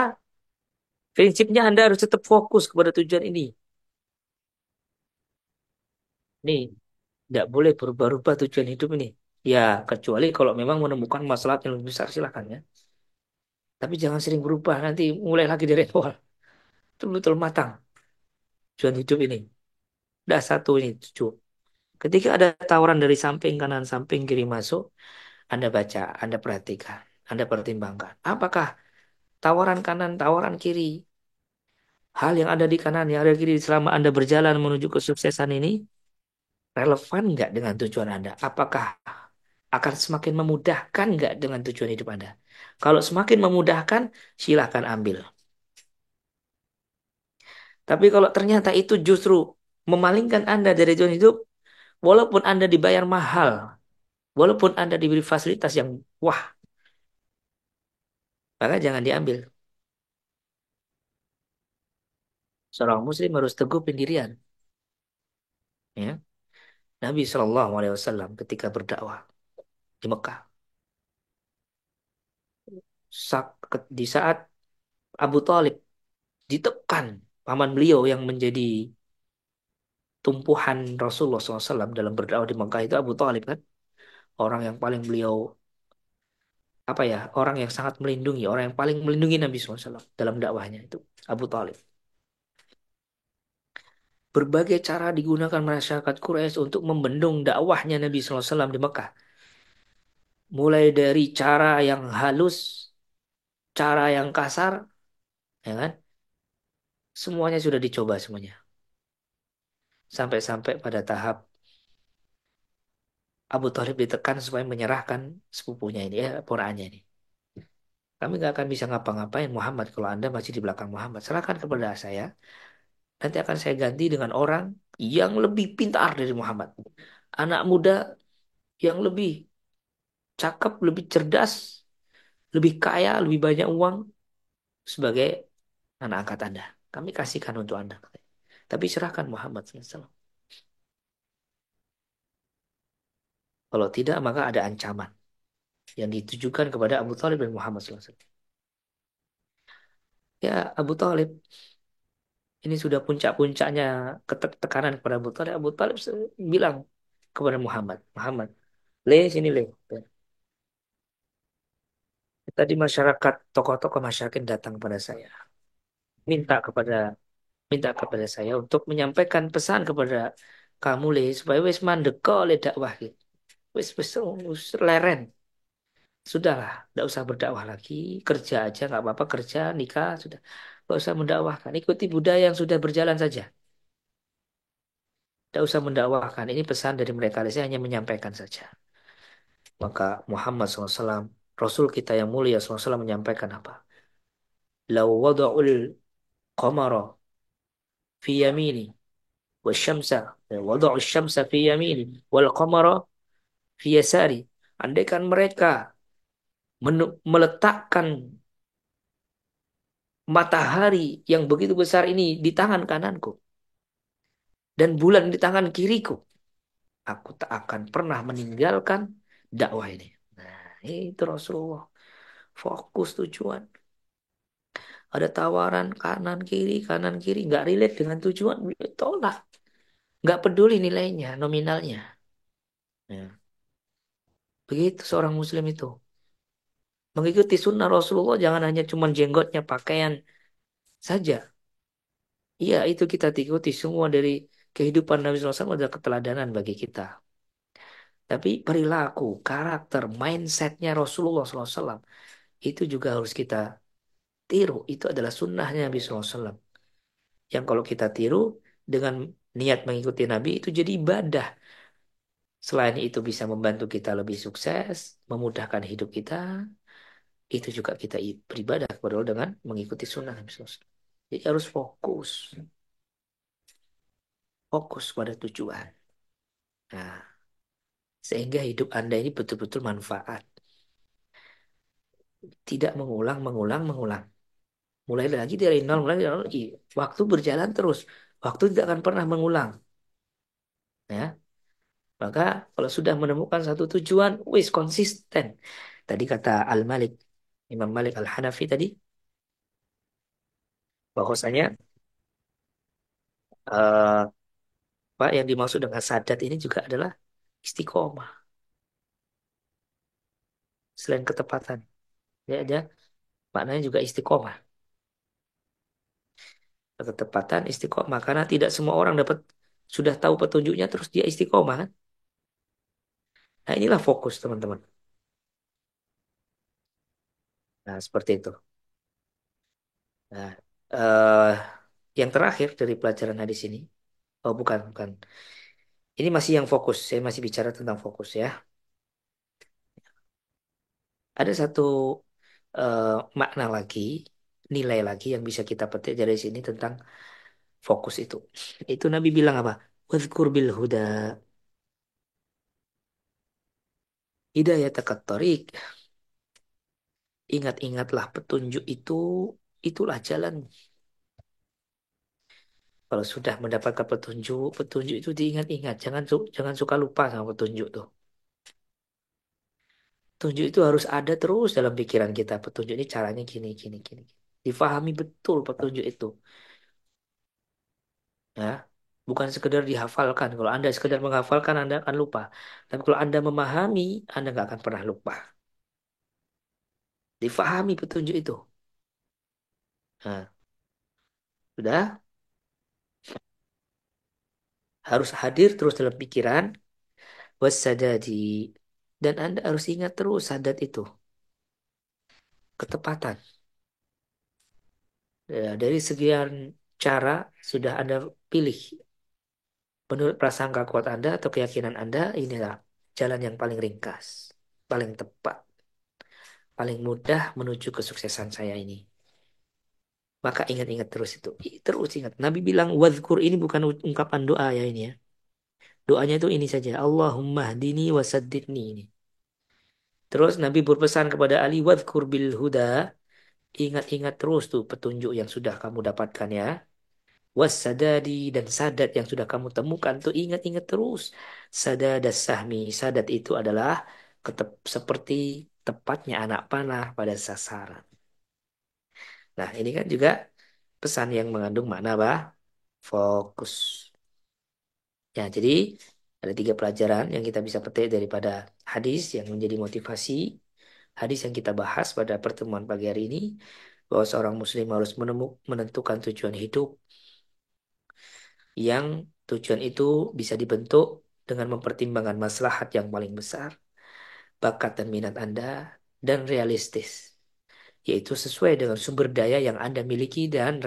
prinsipnya Anda harus tetap fokus kepada tujuan ini. Nih, nggak boleh berubah-ubah tujuan hidup ini. Ya, kecuali kalau memang menemukan masalah yang lebih besar silakan ya. Tapi jangan sering berubah, nanti mulai lagi dari awal. Betul-betul matang tujuan hidup ini. Udah satu ini tujuh. Ketika ada tawaran dari samping kanan, samping kiri masuk, Anda baca, Anda perhatikan, Anda pertimbangkan. Apakah tawaran kanan, tawaran kiri, hal yang ada di kanan, yang ada di kiri selama Anda berjalan menuju kesuksesan ini, relevan nggak dengan tujuan Anda? Apakah akan semakin memudahkan nggak dengan tujuan hidup Anda? Kalau semakin memudahkan, silahkan ambil. Tapi kalau ternyata itu justru memalingkan Anda dari tujuan hidup, walaupun Anda dibayar mahal, walaupun Anda diberi fasilitas yang wah, maka jangan diambil. Seorang muslim harus teguh pendirian. Ya. Nabi SAW ketika berdakwah di Mekah, di saat Abu Talib ditekan, paman beliau yang menjadi tumpuhan Rasulullah SAW dalam berdakwah di Mekah itu Abu Talib kan, orang yang paling beliau apa ya, orang yang sangat melindungi, orang yang paling melindungi Nabi SAW dalam dakwahnya itu Abu Talib. Berbagai cara digunakan masyarakat Quraisy untuk membendung dakwahnya Nabi SAW di Mekah. Mulai dari cara yang halus, cara yang kasar, ya kan? Semuanya sudah dicoba semuanya. Sampai-sampai pada tahap Abu Thalib ditekan supaya menyerahkan sepupunya ini, ya, ponaannya ini. Kami nggak akan bisa ngapa-ngapain Muhammad kalau Anda masih di belakang Muhammad. Serahkan kepada saya. Nanti akan saya ganti dengan orang yang lebih pintar dari Muhammad. Anak muda yang lebih cakep, lebih cerdas, lebih kaya, lebih banyak uang sebagai anak angkat Anda. Kami kasihkan untuk Anda. Tapi serahkan Muhammad SAW. Kalau tidak, maka ada ancaman yang ditujukan kepada Abu Thalib dan Muhammad SAW. Ya, Abu Thalib ini sudah puncak-puncaknya tekanan kepada Abu Thalib. Abu Thalib bilang kepada Muhammad, Muhammad, le sini le. Tadi masyarakat, tokoh-tokoh masyarakat datang kepada saya, minta kepada minta kepada saya untuk menyampaikan pesan kepada kamu le supaya wis mandeka le dakwah gitu. Wis leren. Sudahlah, tidak usah berdakwah lagi, kerja aja nggak apa-apa, kerja nikah sudah, nggak usah mendakwahkan. Ikuti budaya yang sudah berjalan saja. Tidak usah mendakwahkan. Ini pesan dari mereka. Saya hanya menyampaikan saja. Maka Muhammad SAW, Rasul kita yang mulia SAW menyampaikan apa? Lau wada'ul qamara fi yamini wa syamsa wada'ul syamsa fi yamini wal qamara fi yasari. Andaikan mereka meletakkan matahari yang begitu besar ini di tangan kananku dan bulan di tangan kiriku, aku tak akan pernah meninggalkan dakwah ini. Nah, itu Rasulullah. Fokus tujuan. Ada tawaran kanan kiri, nggak relate dengan tujuan, beliau tolak. Nggak peduli nilainya, nominalnya. Ya. Begitu seorang Muslim itu. Mengikuti sunnah Rasulullah jangan hanya cuma jenggotnya, pakaian saja. Iya, itu kita ikuti semua dari kehidupan Nabi SAW adalah keteladanan bagi kita. Tapi perilaku, karakter, mindsetnya Rasulullah SAW itu juga harus kita tiru. Itu adalah sunnahnya Nabi SAW. Yang kalau kita tiru dengan niat mengikuti Nabi itu jadi ibadah. Selain itu bisa membantu kita lebih sukses, memudahkan hidup kita, itu juga kita beribadah kepada Allah dengan mengikuti sunnah Nabi SAW. Jadi harus fokus pada tujuan. Nah, sehingga hidup Anda ini betul-betul manfaat. Tidak mengulang, mengulang, mengulang. Mulai lagi dari nol, mulai dari nol lagi. Waktu berjalan terus. Waktu tidak akan pernah mengulang. Ya, maka kalau sudah menemukan satu tujuan, wis konsisten. Tadi kata Al-Malik, Imam Malik Al-Hanafi tadi, bahwasanya Pak yang dimaksud dengan sadat ini juga adalah istiqomah selain ketepatan. Ya, ada maknanya juga istiqomah. Ketepatan istiqomah karena tidak semua orang dapat sudah tahu petunjuknya terus dia istiqomah kan. Nah, inilah fokus teman-teman. Nah, seperti itu. Nah, eh yang terakhir dari pelajaran hadis ini, oh bukan, bukan. Ini masih yang fokus. Saya masih bicara tentang fokus ya. Ada satu eh, makna lagi, nilai lagi yang bisa kita petik dari sini tentang fokus itu. Itu Nabi bilang apa? Wadhkur bil huda hidayataka thoriq. Ingat-ingatlah petunjuk itulah jalan. Kalau sudah mendapatkan petunjuk, petunjuk itu diingat-ingat. Jangan suka lupa sama petunjuk tuh. Petunjuk itu harus ada terus dalam pikiran kita. Petunjuk ini caranya gini, gini, gini. Difahami betul petunjuk itu. Ya, bukan sekedar dihafalkan. Kalau Anda sekedar menghafalkan, Anda akan lupa. Tapi kalau Anda memahami, Anda nggak akan pernah lupa. Difahami petunjuk itu. Nah, sudah harus hadir terus dalam pikiran. Wassadadi. Dan Anda harus ingat terus sadat itu. Ketepatan. Ya, dari sekian cara sudah Anda pilih. Menurut prasangka kuat Anda atau keyakinan Anda, inilah jalan yang paling ringkas. Paling tepat. Paling mudah menuju kesuksesan saya ini. Maka ingat-ingat terus itu. Terus ingat. Nabi bilang, wadhkur ini bukan ungkapan doa ya ini ya. Doanya itu ini saja. Allahumma hdini wasaddidni ini. Terus Nabi berpesan kepada Ali, wadhkur bil huda. Ingat-ingat terus tuh petunjuk yang sudah kamu dapatkan ya. Wassadadi dan sadat yang sudah kamu temukan tuh ingat-ingat terus. Sadadas sahmi. Sadat itu adalah seperti tepatnya anak panah pada sasaran. Nah, ini kan juga pesan yang mengandung makna apa? Fokus. Ya, jadi ada tiga pelajaran yang kita bisa petik daripada hadis yang menjadi motivasi. Hadis yang kita bahas pada pertemuan pagi hari ini. Bahwa seorang muslim harus menentukan tujuan hidup yang tujuan itu bisa dibentuk dengan mempertimbangkan maslahat yang paling besar, bakat dan minat Anda, dan realistis. Yaitu sesuai dengan sumber daya yang Anda miliki dan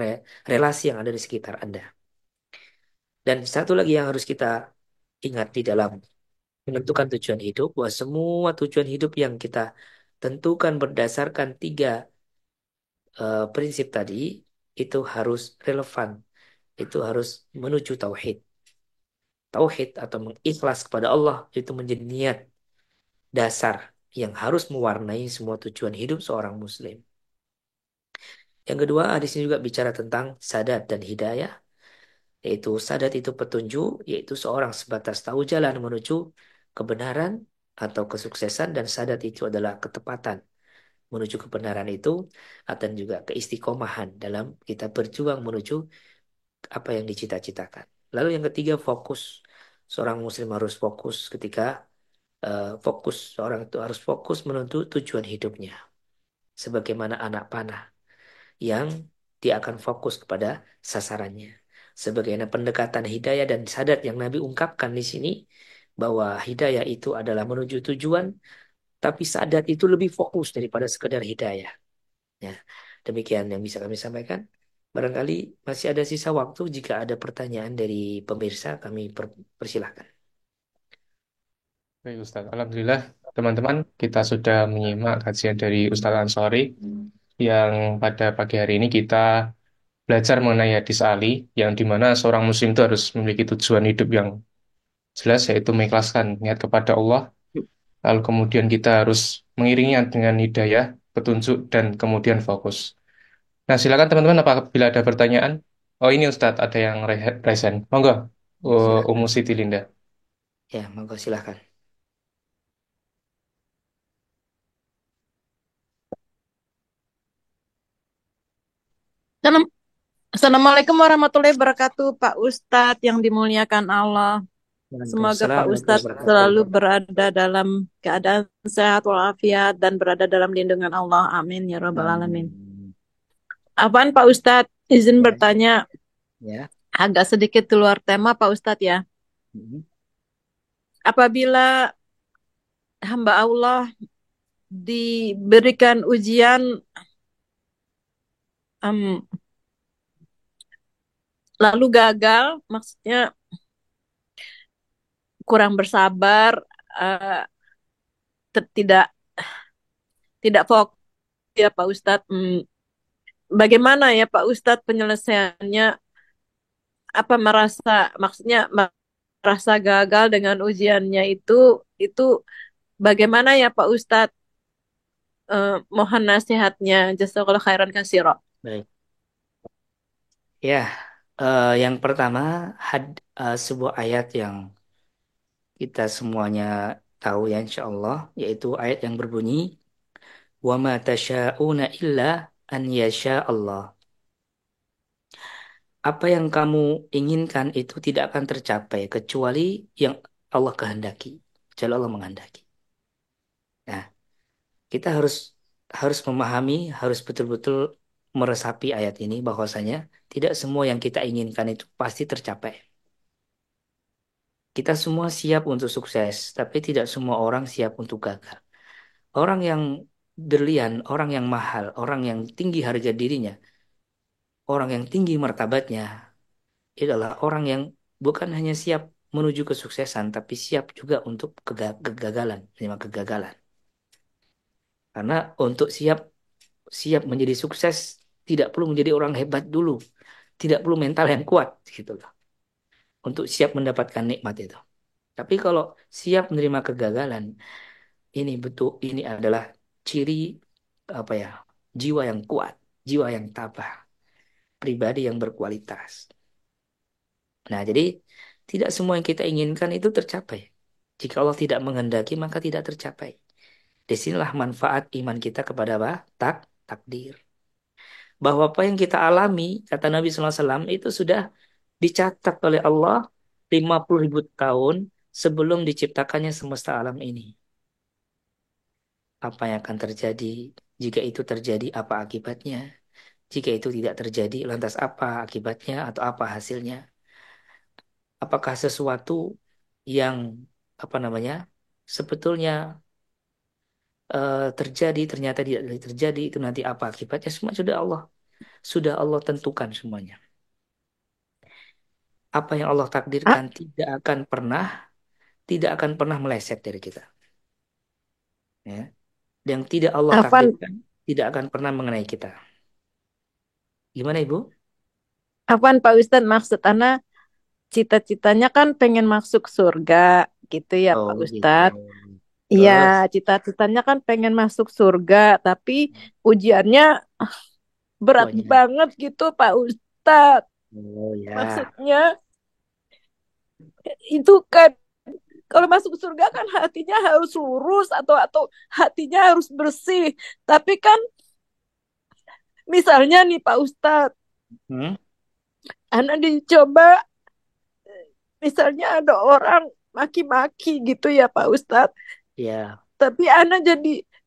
relasi yang ada di sekitar Anda. Dan satu lagi yang harus kita ingat di dalam menentukan tujuan hidup, bahwa semua tujuan hidup yang kita tentukan berdasarkan tiga prinsip tadi, itu harus relevan, itu harus menuju tauhid. Tauhid atau mengikhlas kepada Allah itu menjadi niat dasar yang harus mewarnai semua tujuan hidup seorang muslim. Yang kedua, hadis ini juga bicara tentang sadat dan hidayah, yaitu sadat itu petunjuk, yaitu seorang sebatas tahu jalan menuju kebenaran atau kesuksesan, dan sadat itu adalah ketepatan menuju kebenaran itu, dan juga keistiqomahan dalam kita berjuang menuju apa yang dicita-citakan. Lalu yang ketiga, fokus. Seorang muslim harus fokus ketika fokus. Seorang itu harus fokus menuju tujuan hidupnya. Sebagaimana anak panah yang dia akan fokus kepada sasarannya. Sebagaimana pendekatan hidayah dan sadat yang Nabi ungkapkan di sini, bahwa hidayah itu adalah menuju tujuan, tapi sadat itu lebih fokus daripada sekedar hidayah. Ya, demikian yang bisa kami sampaikan. Barangkali masih ada sisa waktu jika ada pertanyaan dari pemirsa kami persilahkan. Baik Ustaz, Alhamdulillah teman-teman kita sudah menyimak kajian dari Ustaz Ansori yang pada pagi hari ini kita belajar mengenai hadis Ali yang dimana seorang muslim itu harus memiliki tujuan hidup yang jelas yaitu mengikhlaskan niat kepada Allah lalu kemudian kita harus mengiringinya dengan hidayah, petunjuk dan kemudian fokus. Nah silakan teman-teman apabila ada pertanyaan. Oh ini Ustadz ada yang resen. Monggo, Silahkan. Umu Siti Linda. Ya, monggo silahkan. Salam- Assalamualaikum warahmatullahi wabarakatuh, Pak Ustadz yang dimuliakan Allah. Semoga Waalaikumsalam Pak warahmatullahi Ustadz wabarakatuh. selalu berada dalam keadaan sehat walafiat dan berada dalam lindungan Allah. Amin ya Rabbal Alamin. Amin. Apaan Pak Ustadz? Izin Ya, bertanya ya. agak sedikit keluar tema Pak Ustadz ya. Mhm. Apabila hamba Allah diberikan ujian em, lalu gagal, maksudnya kurang bersabar, eh, tidak tidak fokus ya Pak Ustadz. Bagaimana ya Pak Ustadz penyelesaiannya? Apa maksudnya merasa gagal dengan ujiannya itu bagaimana ya Pak Ustadz? Mohon nasihatnya. Jazakallah khairan katsira. Baik. Ya, yang pertama sebuah ayat yang kita semuanya tahu ya insya Allah, yaitu ayat yang berbunyi, "Wa ma tasha'una illa an yasha Allah." Apa yang kamu inginkan itu tidak akan tercapai kecuali yang Allah kehendaki. Kecuali Allah menghendaki. Nah, kita harus harus memahami, harus betul-betul meresapi ayat ini bahwasanya tidak semua yang kita inginkan itu pasti tercapai. Kita semua siap untuk sukses, tapi tidak semua orang siap untuk gagal. Orang yang berlian, orang yang mahal, orang yang tinggi harga dirinya, orang yang tinggi martabatnya, adalah orang yang bukan hanya siap menuju kesuksesan, tapi siap juga untuk kegagalan, menerima kegagalan. Karena untuk siap siap menjadi sukses, tidak perlu menjadi orang hebat dulu, tidak perlu mental yang kuat, gitu loh. Untuk siap mendapatkan nikmat itu. Tapi kalau siap menerima kegagalan, ini betul, ini adalah ciri apa ya, jiwa yang kuat, jiwa yang tabah, pribadi yang berkualitas. Nah, jadi tidak semua yang kita inginkan itu tercapai. Jika Allah tidak menghendaki, maka tidak tercapai. Disinilah manfaat iman kita kepada apa? Takdir. Bahwa apa yang kita alami, kata Nabi SAW, itu sudah dicatat oleh Allah 50.000 tahun sebelum diciptakannya semesta alam ini. Apa yang akan terjadi? Jika itu terjadi, apa akibatnya? Jika itu tidak terjadi, lantas apa akibatnya atau apa hasilnya? Apakah sesuatu yang apa namanya sebetulnya terjadi ternyata tidak terjadi itu nanti apa akibatnya semua sudah Allah tentukan semuanya. Apa yang Allah A- takdirkan tidak akan pernah meleset dari kita, ya. Yang tidak Allah Afan, takdirkan tidak akan pernah mengenai kita. Gimana Ibu? Afan Pak Ustadz, maksud Ana cita-citanya kan pengen masuk surga gitu ya Oh Pak gitu. Ustadz. Iya, Terus cita-citanya kan pengen masuk surga, tapi ujiannya berat banyak. banget gitu Pak Ustadz. Oh ya, Maksudnya itu kan kalau masuk surga kan hatinya harus lurus atau hatinya harus bersih. Tapi kan misalnya nih Pak Ustadz, hmm? anak dicoba misalnya ada orang maki-maki gitu ya Pak Ustadz. Ya, Tapi anak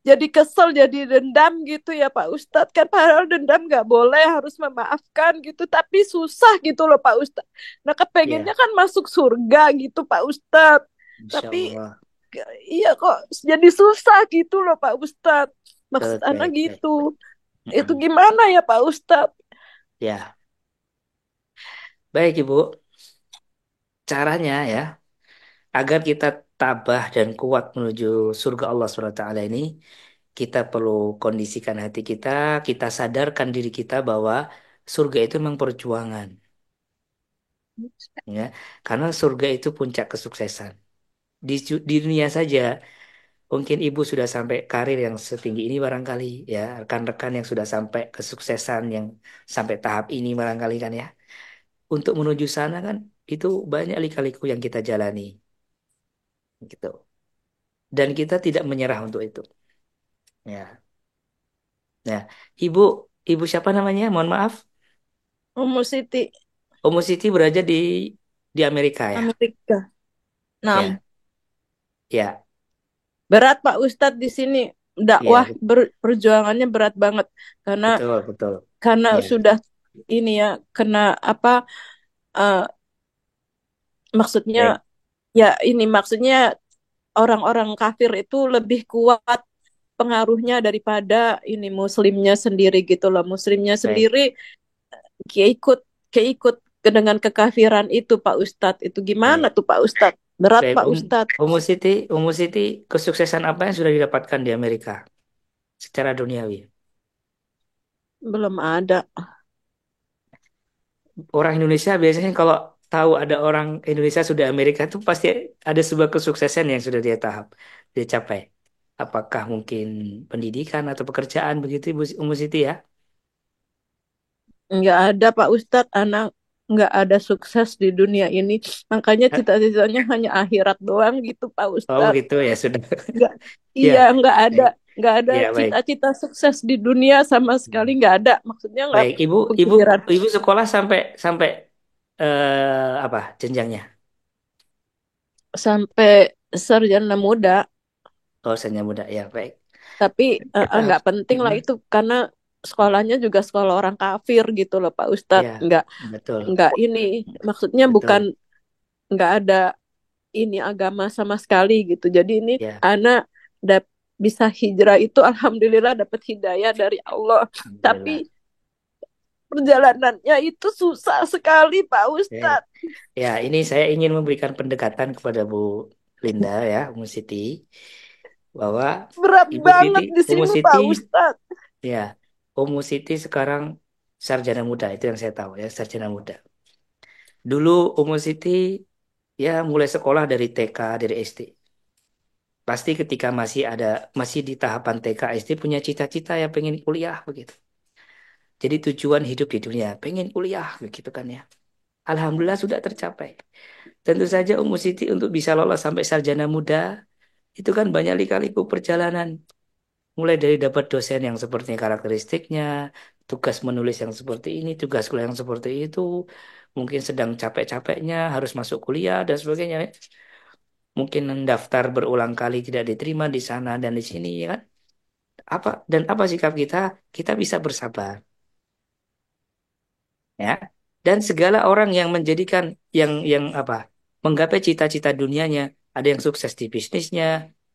jadi kesel, jadi dendam gitu ya Pak Ustadz. Kan padahal dendam nggak boleh, harus memaafkan gitu. Tapi susah gitu loh Pak Ustadz. Nah kepengennya ya, kan masuk surga gitu Pak Ustadz. Insya Tapi Allah. iya kok jadi susah gitu loh Pak Ustadz. Maksud Oke, anak oke. gitu. Itu Mm-mm. gimana ya Pak Ustadz? Ya. Baik Ibu, caranya ya, agar kita tabah dan kuat menuju surga Allah SWT ini, kita perlu kondisikan hati kita sadarkan diri kita bahwa surga itu memang perjuangan, ya. Karena surga itu puncak kesuksesan. Di dunia saja, mungkin ibu sudah sampai karir yang setinggi ini barangkali, ya. Rekan-rekan yang sudah sampai kesuksesan yang sampai tahap ini barangkali kan ya. Untuk menuju sana kan, itu banyak lika-liku yang kita jalani, gitu. Dan kita tidak menyerah untuk itu. Ya. Nah, ibu, ibu siapa namanya? Mohon maaf. Umu Siti, Omo Siti berada di Amerika ya. Amerika. 6. Ya, ya, Berat Pak Ustadz di sini dakwah ya, perjuangannya berat banget karena betul, betul. Ya, sudah ini ya kena apa eh, maksudnya baik, ya ini maksudnya orang-orang kafir itu lebih kuat pengaruhnya daripada ini muslimnya sendiri gitu loh. Muslimnya baik, sendiri keikut keikut dengan kekafiran itu Pak Ustadz. Itu gimana baik, tuh Pak Ustadz? Berat baik. Pak Ustadz. Omo Siti, kesuksesan apa yang sudah didapatkan di Amerika secara duniawi? Belum ada. Orang Indonesia biasanya kalau tahu ada orang Indonesia sudah Amerika itu pasti ada sebuah kesuksesan yang sudah dia capai. Apakah mungkin pendidikan atau pekerjaan begitu Ibu Umu Siti ya? Nggak ada Pak Ustadz, anak nggak ada sukses di dunia ini. Makanya cita-citanya hanya akhirat doang gitu Pak Oh Ustadz. begitu ya sudah. Nggak, Ya, iya baik. nggak ada Ya, baik. cita-cita sukses di dunia sama sekali nggak ada. Maksudnya nggak Baik, Ibu, Ibu, kepikiran Ibu sekolah sampai sampai apa jenjangnya? sampai sarjana muda. Oh, saya muda ya, baik. Tapi Kita nggak harus, penting lah mm, itu karena sekolahnya juga sekolah orang kafir gitu loh Pak Ustadz. ya, betul, Nggak ini maksudnya bukan betul, nggak ada ini agama sama sekali gitu. Jadi ini ya, anak bisa hijrah itu alhamdulillah dapat hidayah dari Allah. Tapi alhamdulillah. perjalanannya itu susah sekali Pak Baik. Ustadz. Ya, ini saya ingin memberikan pendekatan kepada Bu Linda ya, Umu Siti, bahwa Berat Ibu Siti, banget di Umu sini Siti, Pak Ustadz. ya, Umu Siti sekarang sarjana muda itu yang saya tahu ya, sarjana muda. Dulu Umu Siti ya mulai sekolah dari TK, dari SD. Pasti ketika masih di tahapan TK SD punya cita-cita ya pengen kuliah begitu. Jadi tujuan hidup di dunia pengen kuliah begitu kan ya. Alhamdulillah sudah tercapai. Tentu saja Ummu Siti untuk bisa lolos sampai sarjana muda itu kan banyak lika-liku perjalanan. Mulai dari dapat dosen yang seperti karakteristiknya, tugas menulis yang seperti ini, tugas kuliah yang seperti itu, mungkin sedang capek-capeknya harus masuk kuliah dan sebagainya. Mungkin daftar berulang kali tidak diterima di sana dan di sini ya kan. Apa sikap kita? Kita bisa bersabar, ya. Dan segala orang yang menjadikan yang apa? Menggapai cita-cita dunianya, ada yang sukses di bisnisnya,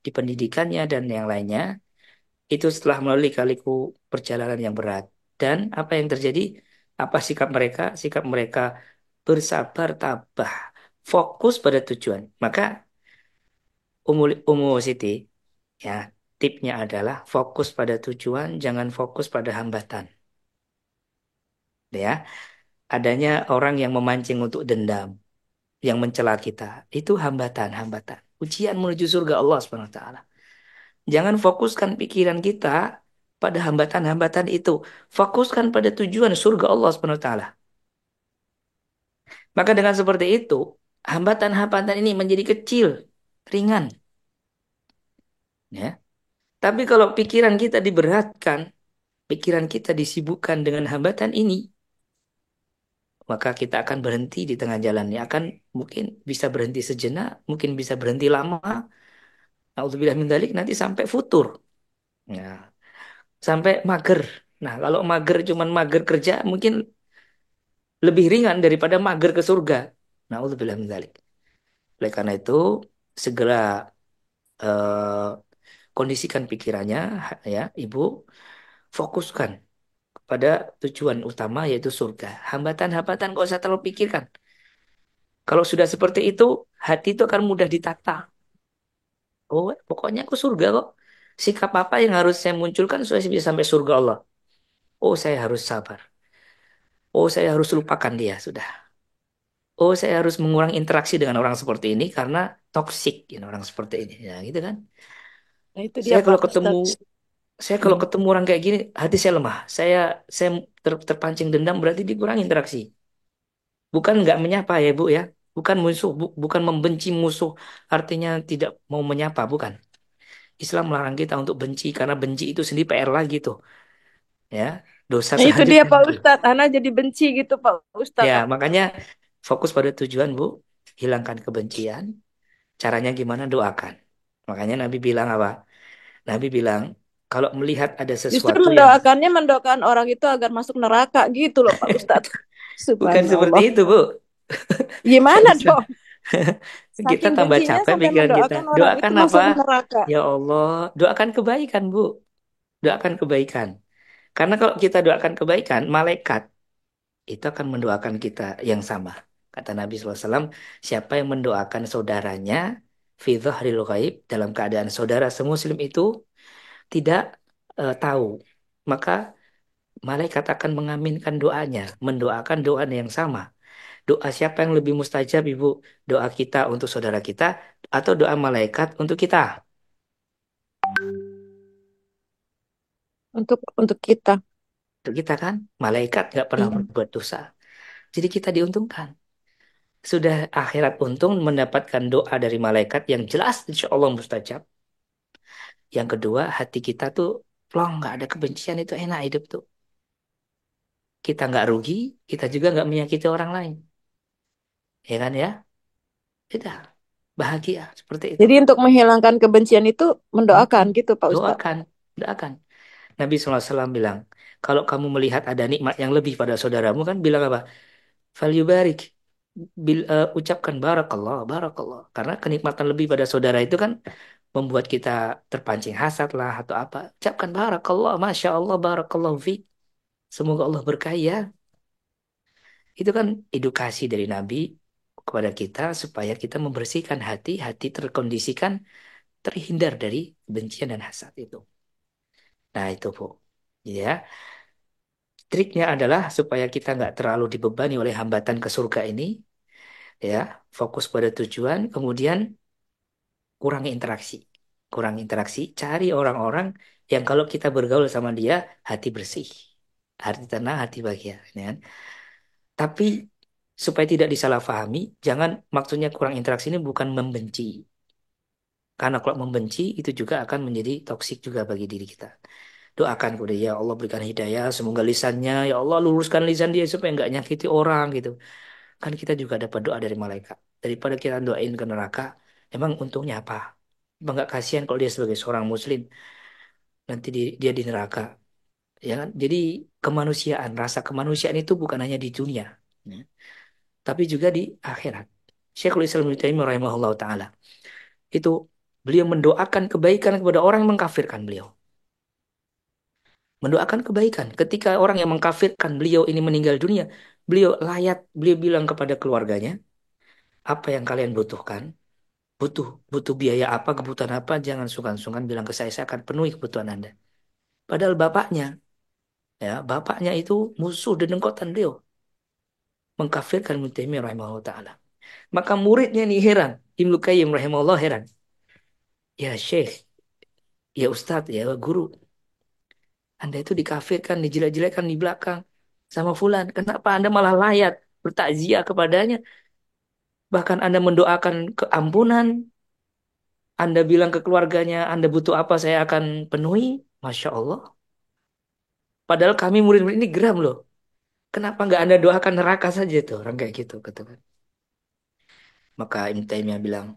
di pendidikannya dan yang lainnya, itu setelah melalui kaliku perjalanan yang berat. Dan apa yang terjadi? Apa sikap mereka? Sikap mereka bersabar, tabah, fokus pada tujuan. Maka Umu Siti, ya, tipnya adalah fokus pada tujuan, jangan fokus pada hambatan. Ya, adanya orang yang memancing untuk dendam, yang mencela kita, itu hambatan-hambatan. Ujian menuju surga Allah Subhanahu wa taala. Jangan fokuskan pikiran kita pada hambatan-hambatan itu. Fokuskan pada tujuan surga Allah Subhanahu wa taala. Maka dengan seperti itu, hambatan-hambatan ini menjadi kecil, ringan, ya. Tapi kalau pikiran kita diberatkan, pikiran kita disibukkan dengan hambatan ini, maka kita akan berhenti di tengah jalannya. Akan mungkin bisa berhenti sejenak, mungkin bisa berhenti lama. Nauzubillah min dzalik nanti sampai futur. Nah, sampai mager. Nah, kalau mager cuman mager kerja mungkin lebih ringan daripada mager ke surga. Nauzubillah min dzalik. Oleh karena itu, segera kondisikan pikirannya ya, Ibu, fokuskan pada tujuan utama yaitu surga. Hambatan-hambatan gak usah terlalu pikirkan. Kalau sudah seperti itu, hati itu akan mudah ditata. Oh, pokoknya aku surga kok. Sikap apa yang harus saya munculkan supaya saya bisa sampai surga Allah? Oh, saya harus sabar. Oh, saya harus lupakan dia, sudah. Oh, saya harus mengurangi interaksi dengan orang seperti ini karena toksik ini orang seperti ini. Ya, gitu kan. Nah, itu dia Saya Pak kalau ketemu Ustadz. saya kalau Hmm. ketemu orang kayak gini, hati saya lemah. Saya terpancing dendam berarti dikurangi interaksi. Bukan nggak menyapa ya, Bu ya. Bukan musuh, bukan membenci musuh artinya tidak mau menyapa, bukan. Islam melarang kita untuk benci karena benci itu sendiri PR lagi tuh, ya. Dosa Nah, itu dia selanjutnya Pak itu. Ustadz. Ana jadi benci gitu Pak Ya, Ustadz. makanya fokus pada tujuan, Bu. Hilangkan kebencian. Caranya gimana? Doakan. Makanya Nabi bilang apa? Nabi bilang, kalau melihat ada Justru sesuatu yang mendoakan orang itu agar masuk neraka gitu loh Pak Ustadz. bukan seperti Subhanallah. itu, Bu. Gimana dong? Kita Saking tambah bencinya capek sampai pikiran kita. mendoakan orang itu Doakan apa? masuk neraka. Ya Allah, doakan kebaikan, Bu. Doakan kebaikan. Karena kalau kita doakan kebaikan, malaikat itu akan mendoakan kita yang sama. Kata Nabi SAW, siapa yang mendoakan saudaranya fi dhahril ghaib dalam keadaan saudara semuslim itu tidak tahu, maka malaikat akan mengaminkan doanya, mendoakan doa yang sama. Doa siapa yang lebih mustajab, Ibu? Doa kita untuk saudara kita atau doa malaikat untuk kita? Untuk kita. Untuk kita kan, malaikat nggak pernah Iya. berbuat dosa. Jadi kita diuntungkan. Sudah akhirat untung mendapatkan doa dari malaikat yang jelas insya Allah mustajab. Yang kedua, hati kita tuh plong, nggak ada kebencian itu enak hidup tuh. Kita nggak rugi, kita juga nggak menyakiti orang lain. Ya kan ya? Tidak. Bahagia seperti itu. Jadi untuk menghilangkan kebencian itu mendoakan Mm-mm. gitu Pak Ustadz. Doakan, doakan. Nabi SAW bilang, kalau kamu melihat ada nikmat yang lebih pada saudaramu kan bilang apa? Falyubarik. Ucapkan barakallah, barakallah. Karena kenikmatan lebih pada saudara itu kan membuat kita terpancing hasad lah atau apa. Ucapkan barakallah, masya Allah, barakallah fi. Semoga Allah berkahi ya. Itu kan edukasi dari Nabi kepada kita supaya kita membersihkan hati, hati terkondisikan, terhindar dari kebencian dan hasad itu. Nah itu Bu. Ya, triknya adalah supaya kita nggak terlalu dibebani oleh hambatan ke surga ini, ya, fokus pada tujuan, kemudian kurangi interaksi. Kurangi interaksi, cari orang-orang yang kalau kita bergaul sama dia, hati bersih, hati tenang, hati bahagia. Ya kan? Tapi supaya tidak disalahpahami, jangan maksudnya kurang interaksi ini bukan membenci. Karena kalau membenci itu juga akan menjadi toksik juga bagi diri kita. Doakan kepada ya Allah berikan hidayah, semoga lisannya, ya Allah luruskan lisan dia supaya nggak nyakiti orang gitu. Kan kita juga dapat doa dari malaikat. Daripada kita doain ke neraka, emang untungnya apa? Emang nggak kasihan kalau dia sebagai seorang muslim nanti dia di neraka, ya kan? Jadi kemanusiaan, rasa kemanusiaan itu bukan hanya di dunia, ya, tapi juga di akhirat. Syekhul Islam Ibnu Taimiyah rahimahullah taala itu beliau mendoakan kebaikan kepada orang yang mengkafirkan beliau. Mendoakan kebaikan. Ketika orang yang mengkafirkan beliau ini meninggal dunia, beliau bilang kepada keluarganya, apa yang kalian butuhkan? Butuh butuh biaya apa, kebutuhan apa, jangan sungkan-sungkan bilang ke saya akan penuhi kebutuhan Anda. Padahal bapaknya, ya, bapaknya itu musuh dan dengkotan beliau, mengkafirkan Ibnu Taimiyah rahimahullah taala. Maka muridnya ini heran, Ibnu Qayyim rahimahullah heran. Ya Syekh, ya Ustadz, ya Guru, Anda itu dikafirkan, dijelek-jelekan di belakang sama fulan. Kenapa Anda malah layat bertakziah kepadanya? Bahkan Anda mendoakan keampunan. Anda bilang ke keluarganya, Anda butuh apa, saya akan penuhi. Masya Allah. Padahal kami murid-murid ini geram loh. Kenapa nggak Anda doakan neraka saja tuh orang kayak gitu, katakan. Maka Ibnu Taimiyah bilang,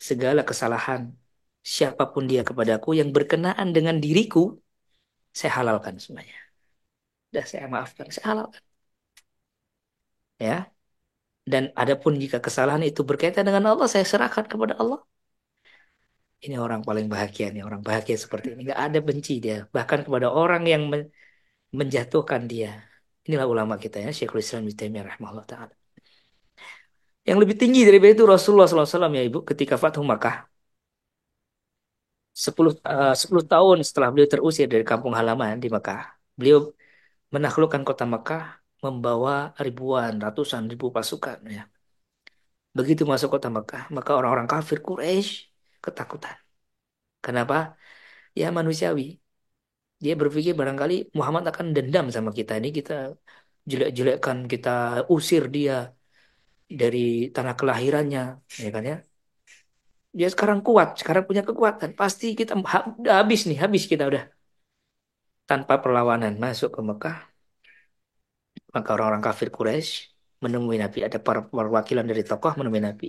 segala kesalahan siapapun dia kepadaku yang berkenaan dengan diriku, saya halalkan semuanya. Sudah saya maafkan, saya halalkan. Ya. Dan adapun jika kesalahan itu berkaitan dengan Allah, saya serahkan kepada Allah. Ini orang paling bahagia nih, orang bahagia seperti ini. Nggak ada benci dia. Bahkan kepada orang yang menjatuhkan dia. Inilah ulama kita ya, Syekhul Islam Ibnu Taimiyah rahimahullah taala. Yang lebih tinggi daripada itu Rasulullah SAW ya Ibu ketika Fathu Makkah 10 tahun setelah beliau terusir dari kampung halaman di Makkah, beliau menaklukkan kota Makkah membawa ribuan, ratusan ribu pasukan ya. Begitu masuk kota Makkah, maka orang-orang kafir Quraisy ketakutan. Kenapa? Ya manusiawi. Dia berpikir barangkali Muhammad akan dendam sama kita ini, kita jelek-jelekkan, kita usir dia dari tanah kelahirannya, ya kan ya. Dia sekarang kuat, sekarang punya kekuatan. Pasti kita udah habis nih, habis kita udah. Tanpa perlawanan masuk ke Mekah, maka orang-orang kafir Quraisy menemui Nabi. Ada para perwakilan dari tokoh menemui Nabi.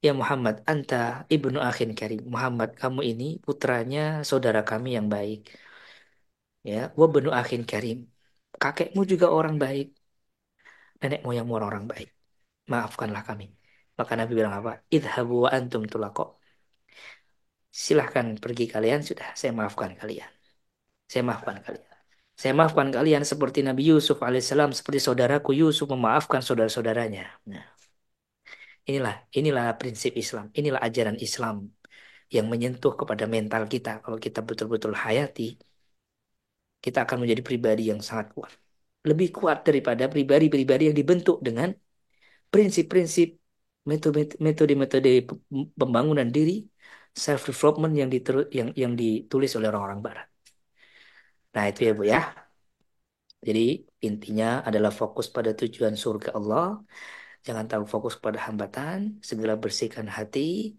Ya Muhammad, anta ibnu akhin karim. Muhammad, kamu ini putranya saudara kami yang baik. Ya, wa benu akhin karim. Kakekmu juga orang baik. Nenek moyangmu orang-orang baik. Maafkanlah kami. Maka Nabi bilang apa? Idhabu wa antum tulaqo. Silahkan pergi kalian, sudah. Saya maafkan kalian. Saya maafkan kalian. Saya maafkan kalian seperti Nabi Yusuf alaihissalam, seperti saudaraku Yusuf memaafkan saudara-saudaranya. Nah, inilah prinsip Islam. Inilah ajaran Islam yang menyentuh kepada mental kita. Kalau kita betul-betul hayati, kita akan menjadi pribadi yang sangat kuat. Lebih kuat daripada pribadi-pribadi yang dibentuk dengan prinsip-prinsip metode-metode pembangunan diri, self development yang ditulis oleh orang-orang Barat. Nah, itu ya Bu ya. Jadi intinya adalah fokus pada tujuan surga Allah, jangan terlalu fokus pada hambatan, segera bersihkan hati,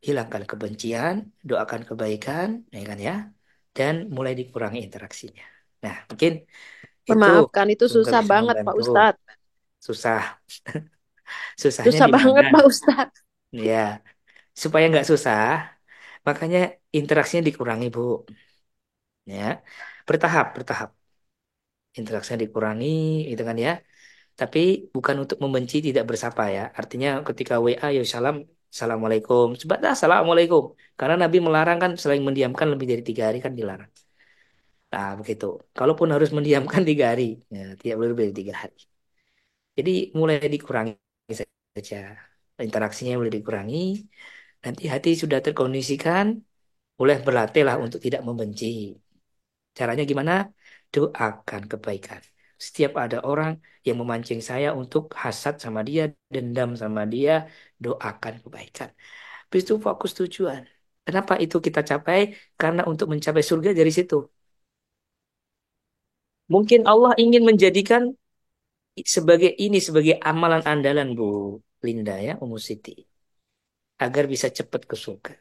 hilangkan kebencian, doakan kebaikan, ya kan ya, dan mulai dikurangi interaksinya. Nah, mungkin itu Memaafkan itu semoga susah bisa banget Pak membantu. Ustadz. Susah, susahnya Susah di mana? banget Pak Ustadz. Ya, supaya nggak susah, makanya interaksinya dikurangi, Bu. Ya, bertahap, bertahap. Interaksinya dikurangi, itu kan ya. Tapi bukan untuk membenci, tidak bersapa ya. Artinya ketika WA ya salam, assalamualaikum. Sebentar, assalamualaikum. Karena Nabi melarang kan selain mendiamkan lebih dari 3 hari kan dilarang. Nah begitu. Kalaupun harus mendiamkan 3 hari, ya, tidak boleh lebih dari 3 hari. Jadi mulai dikurangi saja. Interaksinya mulai dikurangi. Nanti hati sudah terkondisikan, mulai berlatihlah untuk tidak membenci. Caranya gimana? Doakan kebaikan. Setiap ada orang yang memancing saya untuk hasad sama dia, dendam sama dia, doakan kebaikan. Habis itu fokus tujuan. Kenapa itu kita capai? Karena untuk mencapai surga dari situ. Mungkin Allah ingin menjadikan sebagai amalan andalan Bu Linda ya, Umu Siti. Agar bisa cepat ke surga.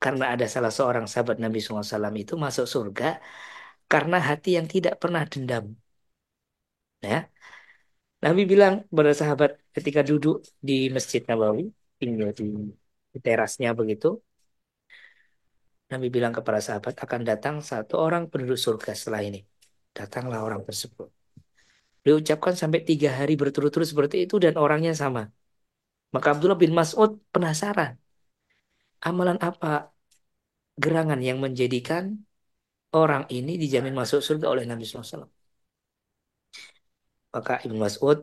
Karena ada salah seorang sahabat Nabi SAW itu masuk surga karena hati yang tidak pernah dendam. Ya, Nabi bilang kepada sahabat ketika duduk di Masjid Nabawi, tinggal di terasnya begitu, Nabi bilang kepada sahabat akan datang satu orang penduduk surga setelah ini. Datanglah orang tersebut. Beliau ucapkan sampai 3 hari berturut-turut seperti itu dan orangnya sama. Maka Abdullah bin Mas'ud penasaran. Amalan apa gerangan yang menjadikan orang ini dijamin masuk surga oleh Nabi SAW? Maka Ibn Mas'ud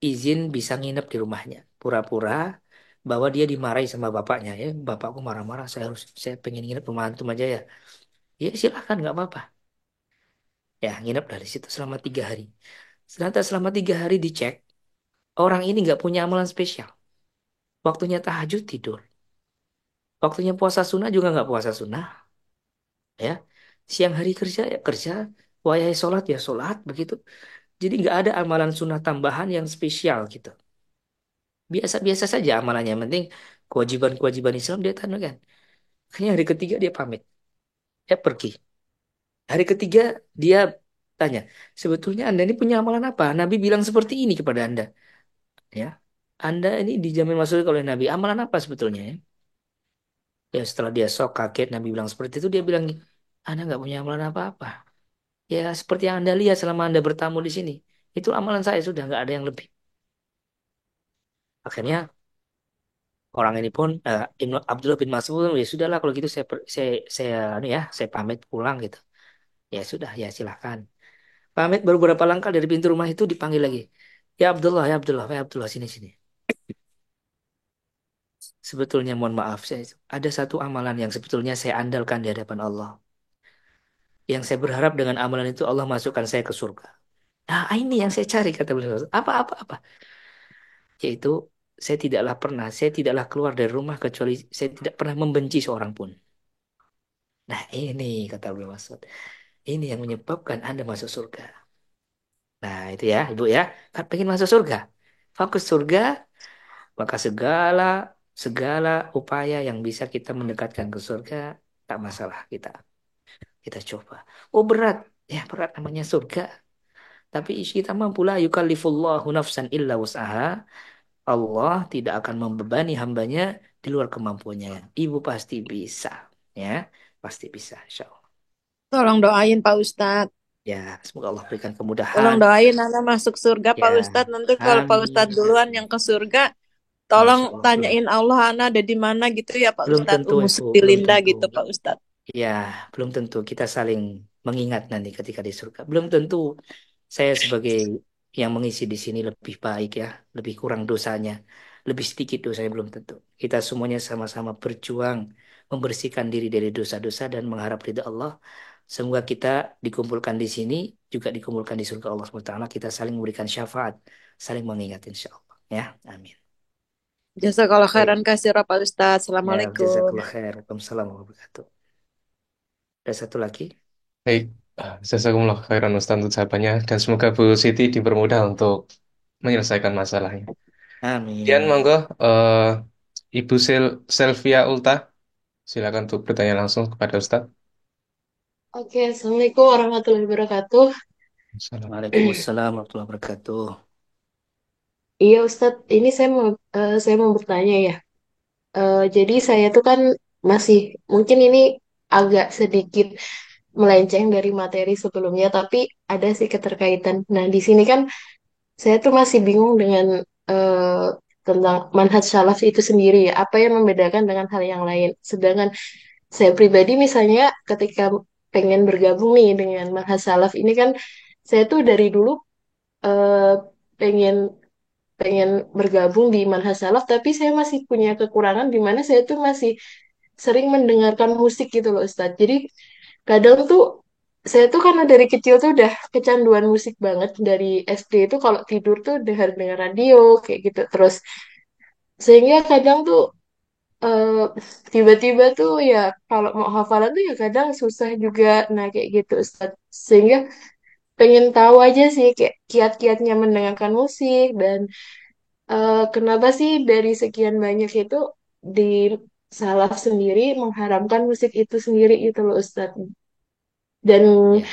izin bisa nginep di rumahnya. Pura-pura bahwa dia dimarahi sama bapaknya ya. Bapakku marah-marah, saya pengen nginep rumah antum aja ya. Ya silahkan nggak apa-apa. Ya nginep dari situ selama 3 hari. Ternyata selama 3 hari dicek, orang ini nggak punya amalan spesial. Waktunya tahajud tidur. Waktunya puasa sunnah juga nggak puasa sunnah. Ya. Siang hari kerja ya kerja. Wayai sholat ya sholat begitu. Jadi nggak ada amalan sunnah tambahan yang spesial gitu. Biasa-biasa saja amalannya. Yang penting kewajiban-kewajiban Islam dia tanamkan. Akhirnya hari ketiga dia pamit. Dia pergi. Hari ketiga dia tanya, sebetulnya Anda ini punya amalan apa? Nabi bilang seperti ini kepada Anda. Ya, Anda ini dijamin masuk oleh Nabi. Amalan apa sebetulnya ya? Ya setelah dia sok kaget Nabi bilang seperti itu dia bilang, Anda nggak punya amalan apa-apa. Ya seperti yang Anda lihat selama Anda bertamu di sini. Itu amalan saya sudah nggak ada yang lebih. Akhirnya orang ini pun Ibnu Abdullah bin Mas'ud ya sudahlah kalau gitu saya anu ya saya pamit pulang gitu. Ya sudah, ya silahkan. Pamit baru beberapa langkah dari pintu rumah itu dipanggil lagi. Ya Abdullah, ya Abdullah, ya Abdullah, sini sini. Sebetulnya mohon maaf, saya ada satu amalan yang sebetulnya saya andalkan di hadapan Allah. Yang saya berharap dengan amalan itu Allah masukkan saya ke surga. Nah, ini yang saya cari kata beliau. Apa? Yaitu saya tidaklah keluar dari rumah kecuali saya tidak pernah membenci seorang pun. Nah, ini kata beliau Masud. Ini yang menyebabkan Anda masuk surga. Nah, itu ya, Ibu ya. Kan pengen masuk surga. Fokus surga, maka segala segala upaya yang bisa kita mendekatkan ke surga tak masalah kita coba. Oh berat, ya berat namanya surga. Tapi kita mampu la yukallifullahu nafsan illa wus'aha. Allah tidak akan membebani hambanya di luar kemampuannya. Ibu pasti bisa, ya pasti bisa, insya Allah. Tolong doain Pak Ustadz. Ya, semoga Allah berikan Tolong kemudahan. doain Ana masuk surga Pak Ya, Ustadz. Nanti kalau Pak amin, Ustadz duluan yang amin. ke surga, tolong Masya Allah, tanyain Allah Ana ada di mana gitu ya Pak belum Ustadz. tentu Umu itu, Siti belum Linda tentu. gitu Pak Ustadz. Ya, belum tentu kita saling mengingat nanti ketika di surga. Belum tentu saya sebagai yang mengisi di sini lebih baik ya, lebih kurang dosanya, lebih sedikit dosanya belum tentu. Kita semuanya sama-sama berjuang membersihkan diri dari dosa-dosa dan mengharap ridha Allah. Semoga kita dikumpulkan di sini, juga dikumpulkan di surga Allah SWT. Kita saling memberikan syafaat, saling mengingat insya Allah. Ya, amin. Jazakallah Baik. khairan kasih Pak Ustadz. Ya, Assalamualaikum. jazakallah khair. Waalaikumsalam warahmatullahi wabarakatuh. Ada satu lagi. Baik, jazakumullah khairan Ustaz untuk jawabannya dan semoga Bu Siti dipermudah untuk menyelesaikan masalahnya. Kemudian Amin. monggo Ibu Selvia Ulta, silakan untuk bertanya langsung kepada Ustaz. Oke, Assalamualaikum warahmatullahi wabarakatuh. Salam. Waalaikumsalam warahmatullahi wabarakatuh. Iya Ustadz, ini saya mau bertanya ya. Jadi saya tuh kan masih mungkin ini agak sedikit melenceng dari materi sebelumnya, tapi ada sih keterkaitan. Nah, di sini kan saya tuh masih bingung dengan tentang manhaj salaf itu sendiri ya. Apa yang membedakan dengan hal yang lain? Sedangkan saya pribadi misalnya ketika pengen bergabung nih dengan manhaj salaf ini kan saya tuh dari dulu eh, pengen pengen bergabung di Manhaj Salaf, tapi saya masih punya kekurangan di mana saya tuh masih sering mendengarkan musik gitu loh Ustadz. Jadi kadang tuh saya tuh karena dari kecil tuh udah kecanduan musik banget dari SD itu kalau tidur tuh dengar dengar radio kayak gitu terus sehingga kadang tuh eh, tiba-tiba tuh ya kalau mau hafalan tuh ya kadang susah juga nah kayak gitu Ustadz. Sehingga pengen tahu aja sih kayak kiat-kiatnya mendengarkan musik dan kenapa sih dari sekian banyak itu di Salaf sendiri mengharamkan musik itu sendiri itu loh Ustadz. Dan Ya.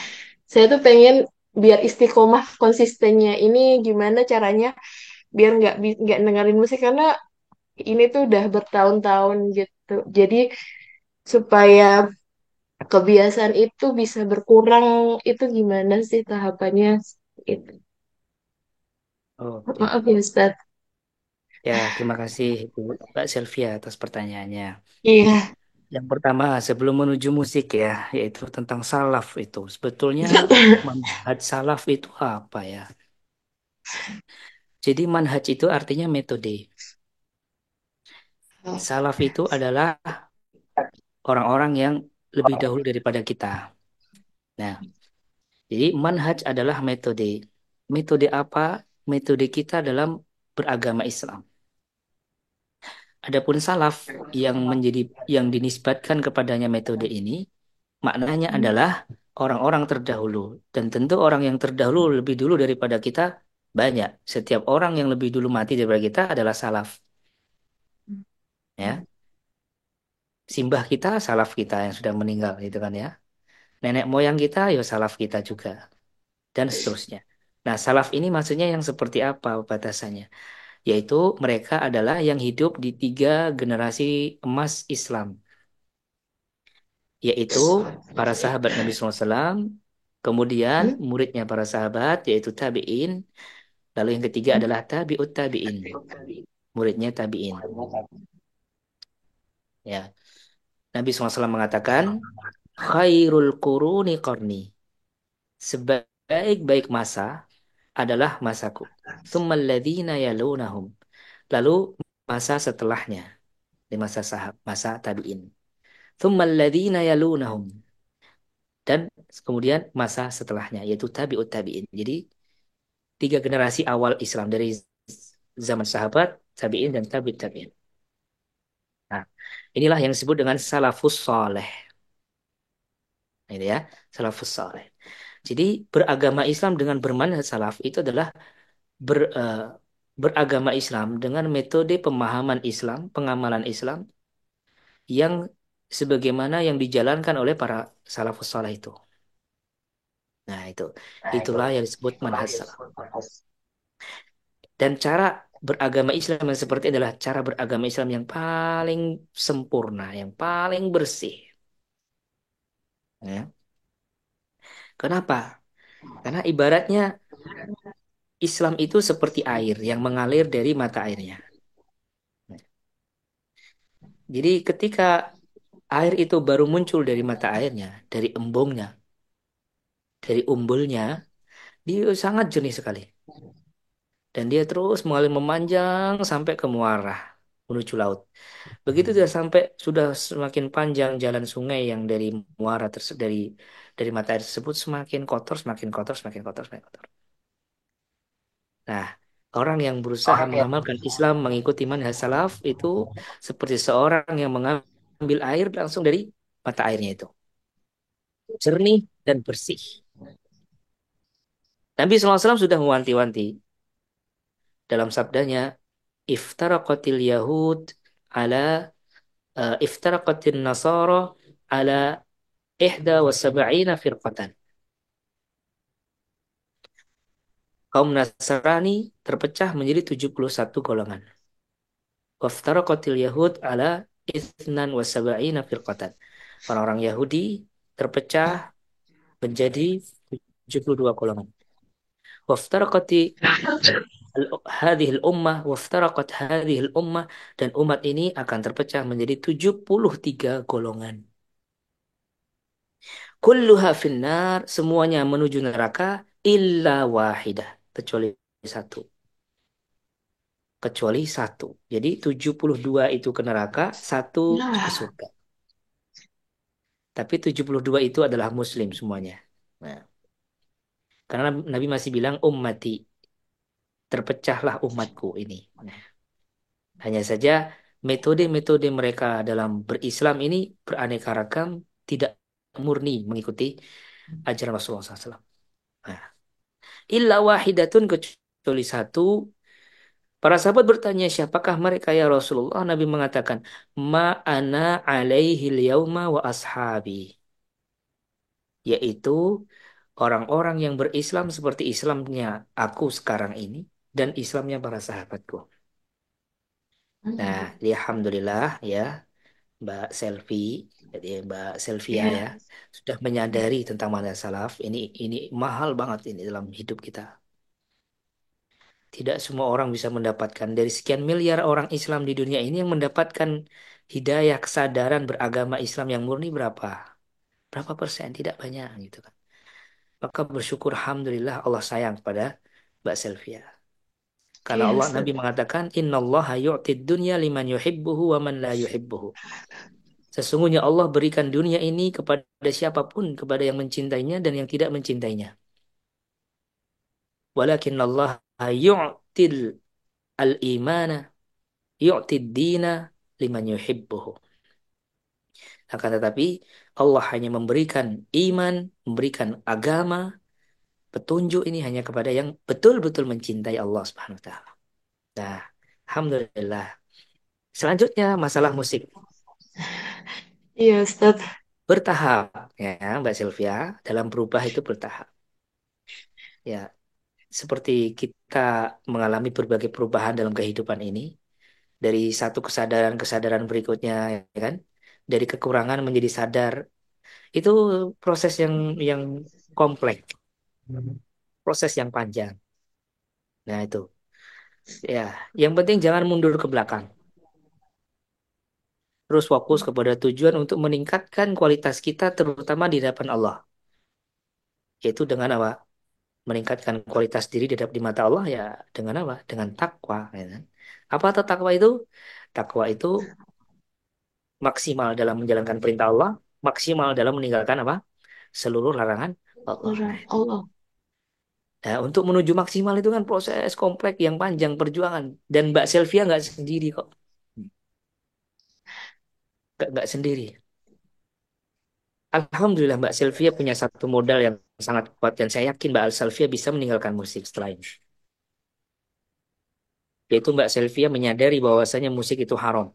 saya tuh pengen biar istiqomah konsistennya ini gimana caranya biar nggak dengerin musik karena ini tuh udah bertahun-tahun gitu. Jadi supaya kebiasaan itu bisa berkurang itu gimana sih tahapannya itu. Oke. Maaf ya Ustadz. Ya, terima kasih Ibu Mbak Sylvia atas pertanyaannya. Iya. Yang pertama, sebelum menuju musik ya, yaitu tentang salaf itu. Sebetulnya manhaj salaf itu apa ya? Jadi manhaj itu artinya metode. Salaf itu adalah orang-orang yang lebih dahulu daripada kita. Nah, jadi manhaj adalah metode. Metode apa? Metode kita dalam beragama Islam. Adapun salaf yang dinisbatkan kepadanya metode ini, maknanya adalah orang-orang terdahulu. Dan tentu orang yang terdahulu lebih dulu daripada kita banyak. Setiap orang yang lebih dulu mati daripada kita adalah salaf. Ya, simbah kita salaf kita yang sudah meninggal gitu kan ya. Nenek moyang kita ya salaf kita juga dan seterusnya. Nah, salaf ini maksudnya yang seperti apa batasannya? Yaitu mereka adalah yang hidup di tiga generasi emas Islam, yaitu para sahabat Nabi SAW, kemudian muridnya para sahabat, yaitu tabi'in, lalu yang ketiga adalah tabi'ut tabi'in, muridnya tabi'in. Ya, Nabi SAW mengatakan, khairul quruni qarni. sebaik-baik masa adalah masaku. Tsummal ladzina yalunahum. Lalu masa setelahnya, di masa tabi'in. Tsummal ladzina yalunahum. Dan kemudian masa setelahnya, yaitu tabi'ut tabi'in. Jadi 3 generasi awal Islam dari zaman sahabat, tabi'in, dan tabi'ut tabi'in. Nah, inilah yang disebut dengan salafus soleh. Ini ya, salafus soleh. Jadi beragama Islam dengan bermanhaj salaf itu adalah ber, eh, beragama Islam dengan metode pemahaman Islam, pengamalan Islam yang sebagaimana yang dijalankan oleh para salafus saleh itu. Nah, itulah yang disebut manhaj salaf. Dan cara beragama Islam yang seperti ini adalah cara beragama Islam yang paling sempurna, yang paling bersih. Ya. Kenapa? Karena ibaratnya Islam itu seperti air yang mengalir dari mata airnya. Jadi ketika air itu baru muncul dari mata airnya, dari embungnya, dari umbulnya, dia sangat jernih sekali. Dan dia terus mengalir memanjang sampai ke muara menuju laut. Begitu dia sampai sudah semakin panjang jalan sungai yang dari muara tersebut dari mata air tersebut semakin kotor, semakin kotor, semakin kotor, semakin kotor. Nah, orang yang berusaha mengamalkan Islam mengikuti manhaj salaf itu seperti seorang yang mengambil air langsung dari mata airnya itu. Jernih dan bersih. Nabi SAW sudah mewanti-wanti dalam sabdanya, iftaraqatil yahud ala iftaraqatil nasara ala ihda wa sab'ina firqatan. Kaum Nasrani terpecah menjadi 71 golongan. Waftaraqatil yahud ala ithnan wa sab'ina firqatan. Orang-orang Yahudi terpecah menjadi 72 golongan. Waftaraqati hadhil ummah waftaraqat hadhil ummah dan umat ini akan terpecah menjadi 73 golongan. Kulluha finnar, semuanya menuju neraka illa wahidah, kecuali satu. Kecuali satu. Jadi 72 itu ke neraka, satu ke surga. Tapi 72 itu adalah muslim semuanya. Nah, karena Nabi masih bilang ummati, terpecahlah umatku ini. Nah, hanya saja metode-metode mereka dalam berislam ini beraneka ragam, tidak murni mengikuti ajaran Rasulullah SAW. Nah, illa wahidatun, kecuali satu. Para sahabat bertanya, siapakah mereka ya Rasulullah? Nabi mengatakan, ma ana alaihi yauma wa ashabi. Yaitu orang-orang yang berislam seperti Islamnya aku sekarang ini dan Islamnya para sahabatku. Nah, alhamdulillah ya, Mbak Selvi, jadi Mbak Selvia ya, sudah menyadari tentang manhaj salaf. Ini mahal banget ini dalam hidup kita. Tidak semua orang bisa mendapatkan. Dari sekian miliar orang Islam di dunia ini yang mendapatkan hidayah kesadaran beragama Islam yang murni berapa? Berapa persen? Tidak banyak gitu kan. Maka bersyukur alhamdulillah Allah sayang pada Mbak Selvia. Karena Iya, Allah Ustaz. Nabi mengatakan innallaha yu'tid dunya liman yuhibbuhu wa man la yuhibbuhu. Sesungguhnya Allah berikan dunia ini kepada siapapun, kepada yang mencintainya dan yang tidak mencintainya. Walakin Allah yu'til al-imana yu'tid dina liman yuhibbuhu. Akan tetapi Allah hanya memberikan iman, memberikan agama, petunjuk ini hanya kepada yang betul-betul mencintai Allah Subhanahu wa taala. Nah, alhamdulillah. Selanjutnya masalah musik. Iya, Ustaz. Bertahap ya, Mbak Sylvia, dalam berubah itu bertahap. Ya, seperti kita mengalami berbagai perubahan dalam kehidupan ini, dari satu kesadaran berikutnya, ya kan? Dari kekurangan menjadi sadar, itu proses yang kompleks, proses yang panjang. Nah, itu. Ya, yang penting jangan mundur ke belakang. Terus fokus kepada tujuan untuk meningkatkan kualitas kita terutama di hadapan Allah. Yaitu dengan apa? Meningkatkan kualitas diri di mata Allah ya dengan apa? Dengan takwa. Ya kan? Apa tuh takwa itu? Takwa itu maksimal dalam menjalankan perintah Allah, maksimal dalam meninggalkan apa? Seluruh larangan Allah. Allah. Nah, untuk menuju maksimal itu kan proses kompleks yang panjang perjuangan. Dan Mbak Sylvia nggak sendiri kok. Nggak sendiri. Alhamdulillah Mbak Sylvia punya satu modal yang sangat kuat. Dan saya yakin Mbak Sylvia bisa meninggalkan musik setelah ini. Yaitu Mbak Sylvia menyadari bahwasanya musik itu haram.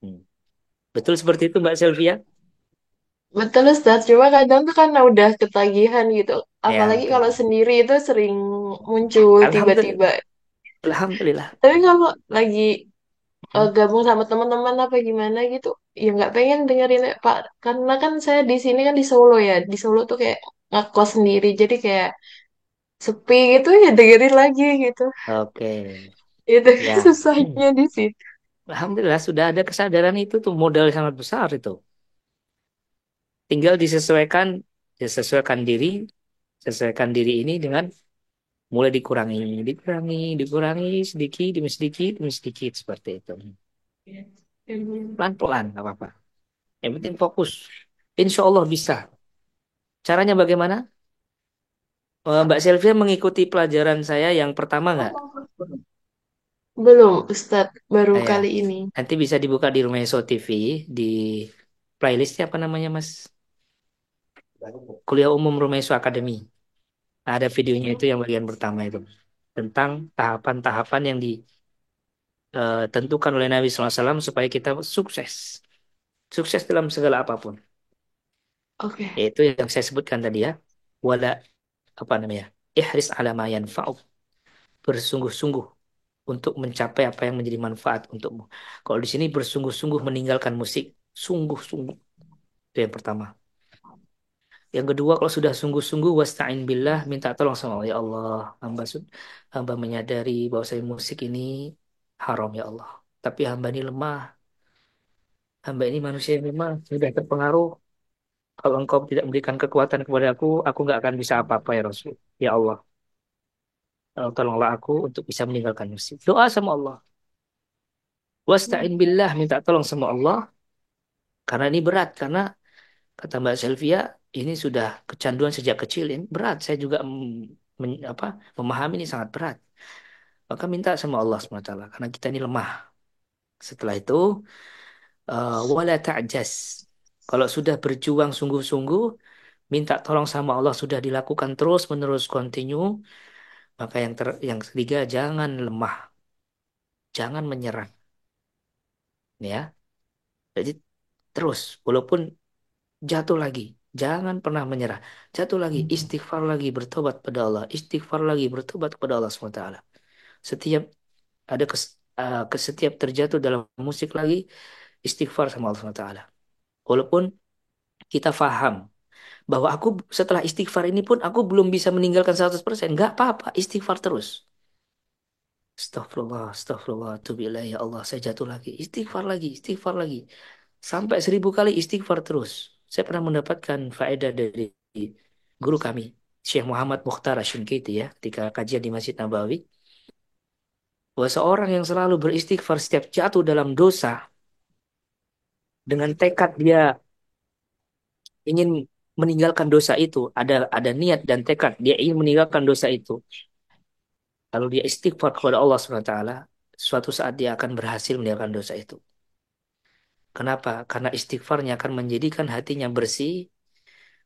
Hmm. Betul seperti itu Mbak Sylvia? Betul Ustaz, cuma kadang tuh karena udah ketagihan gitu. Ya, Apalagi kalau betul. sendiri itu sering muncul tiba-tiba. Alhamdulillah. Alhamdulillah. Tapi kalau lagi Hmm. gabung sama teman-teman apa gimana gitu, ya nggak pengen dengerin Pak. Karena kan saya di sini kan di Solo ya. Di Solo tuh kayak ngekos sendiri, jadi kayak sepi gitu ya dengerin lagi gitu. Oke. Itu Ya. susahnya di situ. Alhamdulillah sudah ada kesadaran itu tuh modal yang sangat besar itu. Tinggal disesuaikan diri ini dengan mulai dikurangi sedikit demi sedikit demi sedikit seperti itu. Hmm. Pelan-pelan, nggak apa-apa. Yang penting fokus. Insya Allah bisa. Caranya bagaimana? Mbak Sylvia mengikuti pelajaran saya yang pertama nggak? Belum Ustadz, baru Ya, kali ini. nanti bisa dibuka di Rumeso TV di playlistnya apa namanya Mas? Kuliah Umum Rumeso Academy. Nah, ada videonya itu yang bagian pertama itu tentang tahapan-tahapan yang ditentukan oleh Nabi SAW supaya kita sukses dalam segala apapun. Oke. Yaitu yang saya sebutkan tadi ya, wala apa namanya, ihris ala ma yanfa'uk, bersungguh-sungguh untuk mencapai apa yang menjadi manfaat untukmu. Kalau di sini bersungguh-sungguh meninggalkan musik, sungguh-sungguh itu yang pertama. Yang kedua, kalau sudah sungguh-sungguh wasta'in billah, minta tolong sama Allah. Ya Allah, hamba menyadari bahwa saya musik ini haram ya Allah. Tapi hamba ini lemah. Hamba ini manusia yang lemah, sudah terpengaruh. Kalau engkau tidak memberikan kekuatan kepada aku nggak akan bisa apa-apa ya Rasul. Ya Allah, tolonglah aku untuk bisa meninggalkan musik. Doa sama Allah. Wasta'in billah, minta tolong sama Allah. Karena ini berat, karena kata Mbak Selvia, ini sudah kecanduan sejak kecil. Ini berat, saya juga memahami ini sangat berat. Maka minta sama Allah SWT, karena kita ini lemah. Setelah itu, wala ta'jas. Kalau sudah berjuang sungguh-sungguh, minta tolong sama Allah sudah dilakukan terus menerus continue, maka yang ketiga jangan lemah, jangan menyerah, ya. Jadi terus walaupun jatuh lagi, jangan pernah menyerah. Jatuh lagi, istighfar lagi, bertobat pada Allah, istighfar lagi, bertobat kepada Allah SWT. Setiap setiap terjatuh dalam musik lagi, istighfar sama Allah SWT. Walaupun kita faham bahwa aku setelah istighfar ini pun aku belum bisa meninggalkan 100%. Nggak apa-apa, istighfar terus. Astagfirullah, astagfirullah, tubillah, ya Allah, saya jatuh lagi. Istighfar lagi, istighfar lagi. Sampai 1000 kali istighfar terus. Saya pernah mendapatkan faedah dari guru kami, Syekh Muhammad Mukhtar Asy-Syinkiti ya, ketika kajian di Masjid Nabawi. Bahwa seorang yang selalu beristighfar setiap jatuh dalam dosa, dengan tekad dia ingin meninggalkan dosa itu, ada niat dan tekad dia ingin meninggalkan dosa itu. Lalu dia istighfar kepada Allah SWT, suatu saat dia akan berhasil meninggalkan dosa itu. Kenapa? Karena istighfarnya akan menjadikan hatinya bersih,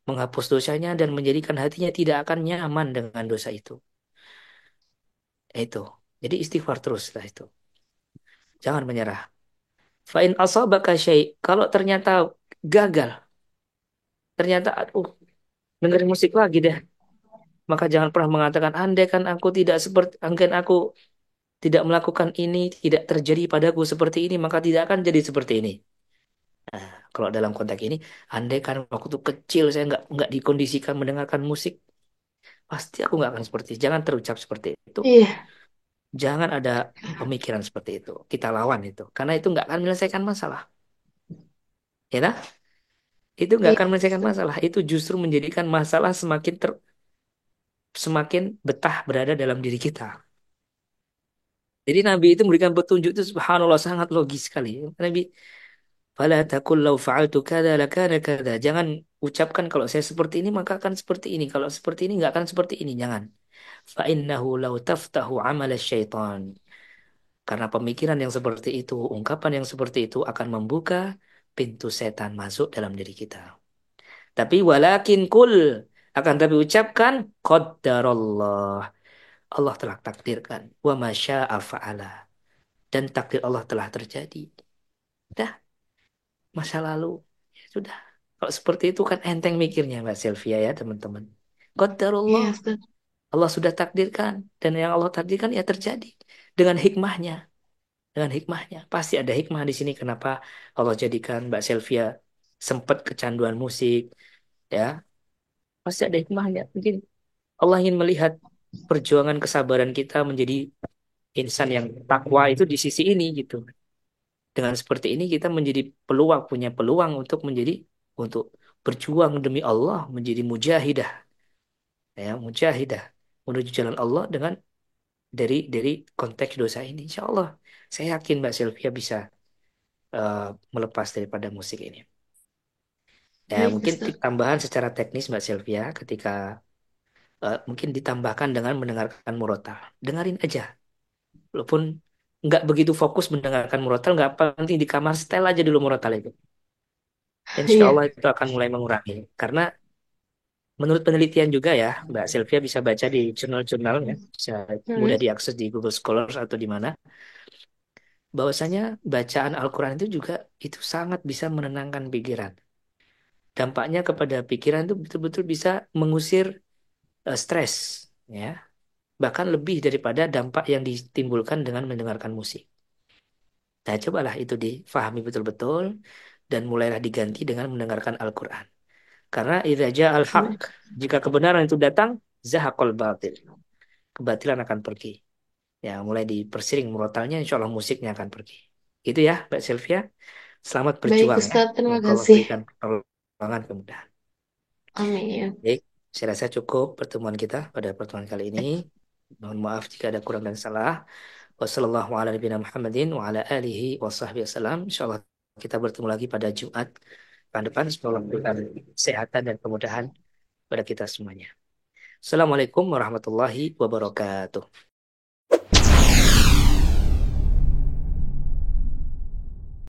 menghapus dosanya, dan menjadikan hatinya tidak akan nyaman dengan dosa itu. Itu. Jadi istighfar terus setelah itu. Jangan menyerah. Fa'in asabaka kalau ternyata gagal, ternyata aduh, dengerin musik lagi deh. Maka jangan pernah mengatakan andai kan aku tidak seperti andai aku tidak melakukan ini, tidak terjadi padaku seperti ini, maka tidak akan jadi seperti ini. Nah, kalau dalam konteks ini, andai kan waktu kecil saya nggak dikondisikan mendengarkan musik, pasti aku nggak akan seperti itu. Jangan terucap seperti itu. Iya. Jangan ada pemikiran seperti itu. Kita lawan itu. Karena itu nggak akan menyelesaikan masalah. Ya, nah? Itu nggak Iya, akan menyelesaikan Ustaz. masalah. Itu justru menjadikan masalah semakin betah berada dalam diri kita. Jadi Nabi itu memberikan petunjuk itu subhanallah sangat logis sekali. Nabi, "Fala taqul law fa'altu kada lakana kada." Jangan ucapkan kalau saya seperti ini maka akan seperti ini. Kalau seperti ini nggak akan seperti ini. Jangan. Fa innahu law taftahu amal syaitan. Karena pemikiran yang seperti itu, ungkapan yang seperti itu akan membuka pintu setan masuk dalam diri kita. Tapi walakin kul, akan tapi ucapkan qaddarallah. Allah telah takdirkan. Wa masya'a fa'ala. Dan takdir Allah telah terjadi. Dah, masa lalu. Ya sudah. Kalau seperti itu kan enteng mikirnya Mbak Sylvia ya teman-teman. Qaddarullah. Iya, Ustaz. Allah sudah takdirkan. Dan yang Allah takdirkan ya terjadi. Dengan hikmahnya. Dengan hikmahnya. Pasti ada hikmah di sini. Kenapa Allah jadikan Mbak Sylvia sempat kecanduan musik. Ya, pasti ada hikmahnya. Mungkin Allah ingin melihat perjuangan kesabaran kita menjadi insan yang takwa itu di sisi ini gitu. Dengan seperti ini kita menjadi peluang, punya peluang untuk berjuang demi Allah menjadi mujahidah, ya mujahidah menuju jalan Allah dengan dari konteks dosa ini. Insya Allah, saya yakin Mbak Sylvia bisa eh, melepas daripada musik ini. Ya Baik, mungkin Ustaz. tambahan secara teknis Mbak Sylvia ketika mungkin ditambahkan dengan mendengarkan murotal. Dengarin aja, walaupun nggak begitu fokus mendengarkan murotal, nggak penting di kamar setel aja dulu murotal itu. Insya Iya. Allah itu akan mulai mengurangi. Karena menurut penelitian juga ya, Mbak Sylvia bisa baca di jurnal-jurnal ya, bisa mudah Hmm. diakses di Google Scholars atau di mana, bahwasanya bacaan Al-Quran itu juga itu sangat bisa menenangkan pikiran. Dampaknya kepada pikiran itu betul-betul bisa mengusir stres, ya. Bahkan lebih daripada dampak yang ditimbulkan dengan mendengarkan musik. Nah, cobalah itu difahami betul-betul dan mulailah diganti dengan mendengarkan Al-Quran. Karena idza ja'al haq, Baik. jika kebenaran itu datang, zahaqal batil. Kebatilan akan pergi. Ya, mulai dipersering murotalnya, insya Allah musiknya akan pergi. Itu ya, Mbak Sylvia. Selamat Baik, berjuang ya. Ustaz. Terima Semoga Allah kasih. berikan pertolongan kemudahan. Amin. Baik, saya rasa cukup pertemuan kita pada pertemuan kali ini. Mohon maaf jika ada kurang dan salah. Wassalamualaikum warahmatullahi wabarakatuh. Insyaallah kita bertemu lagi pada Jumat pekan depan. Semoga Allah memberikan kesehatan dan kemudahan pada kita semuanya. Assalamualaikum warahmatullahi wabarakatuh.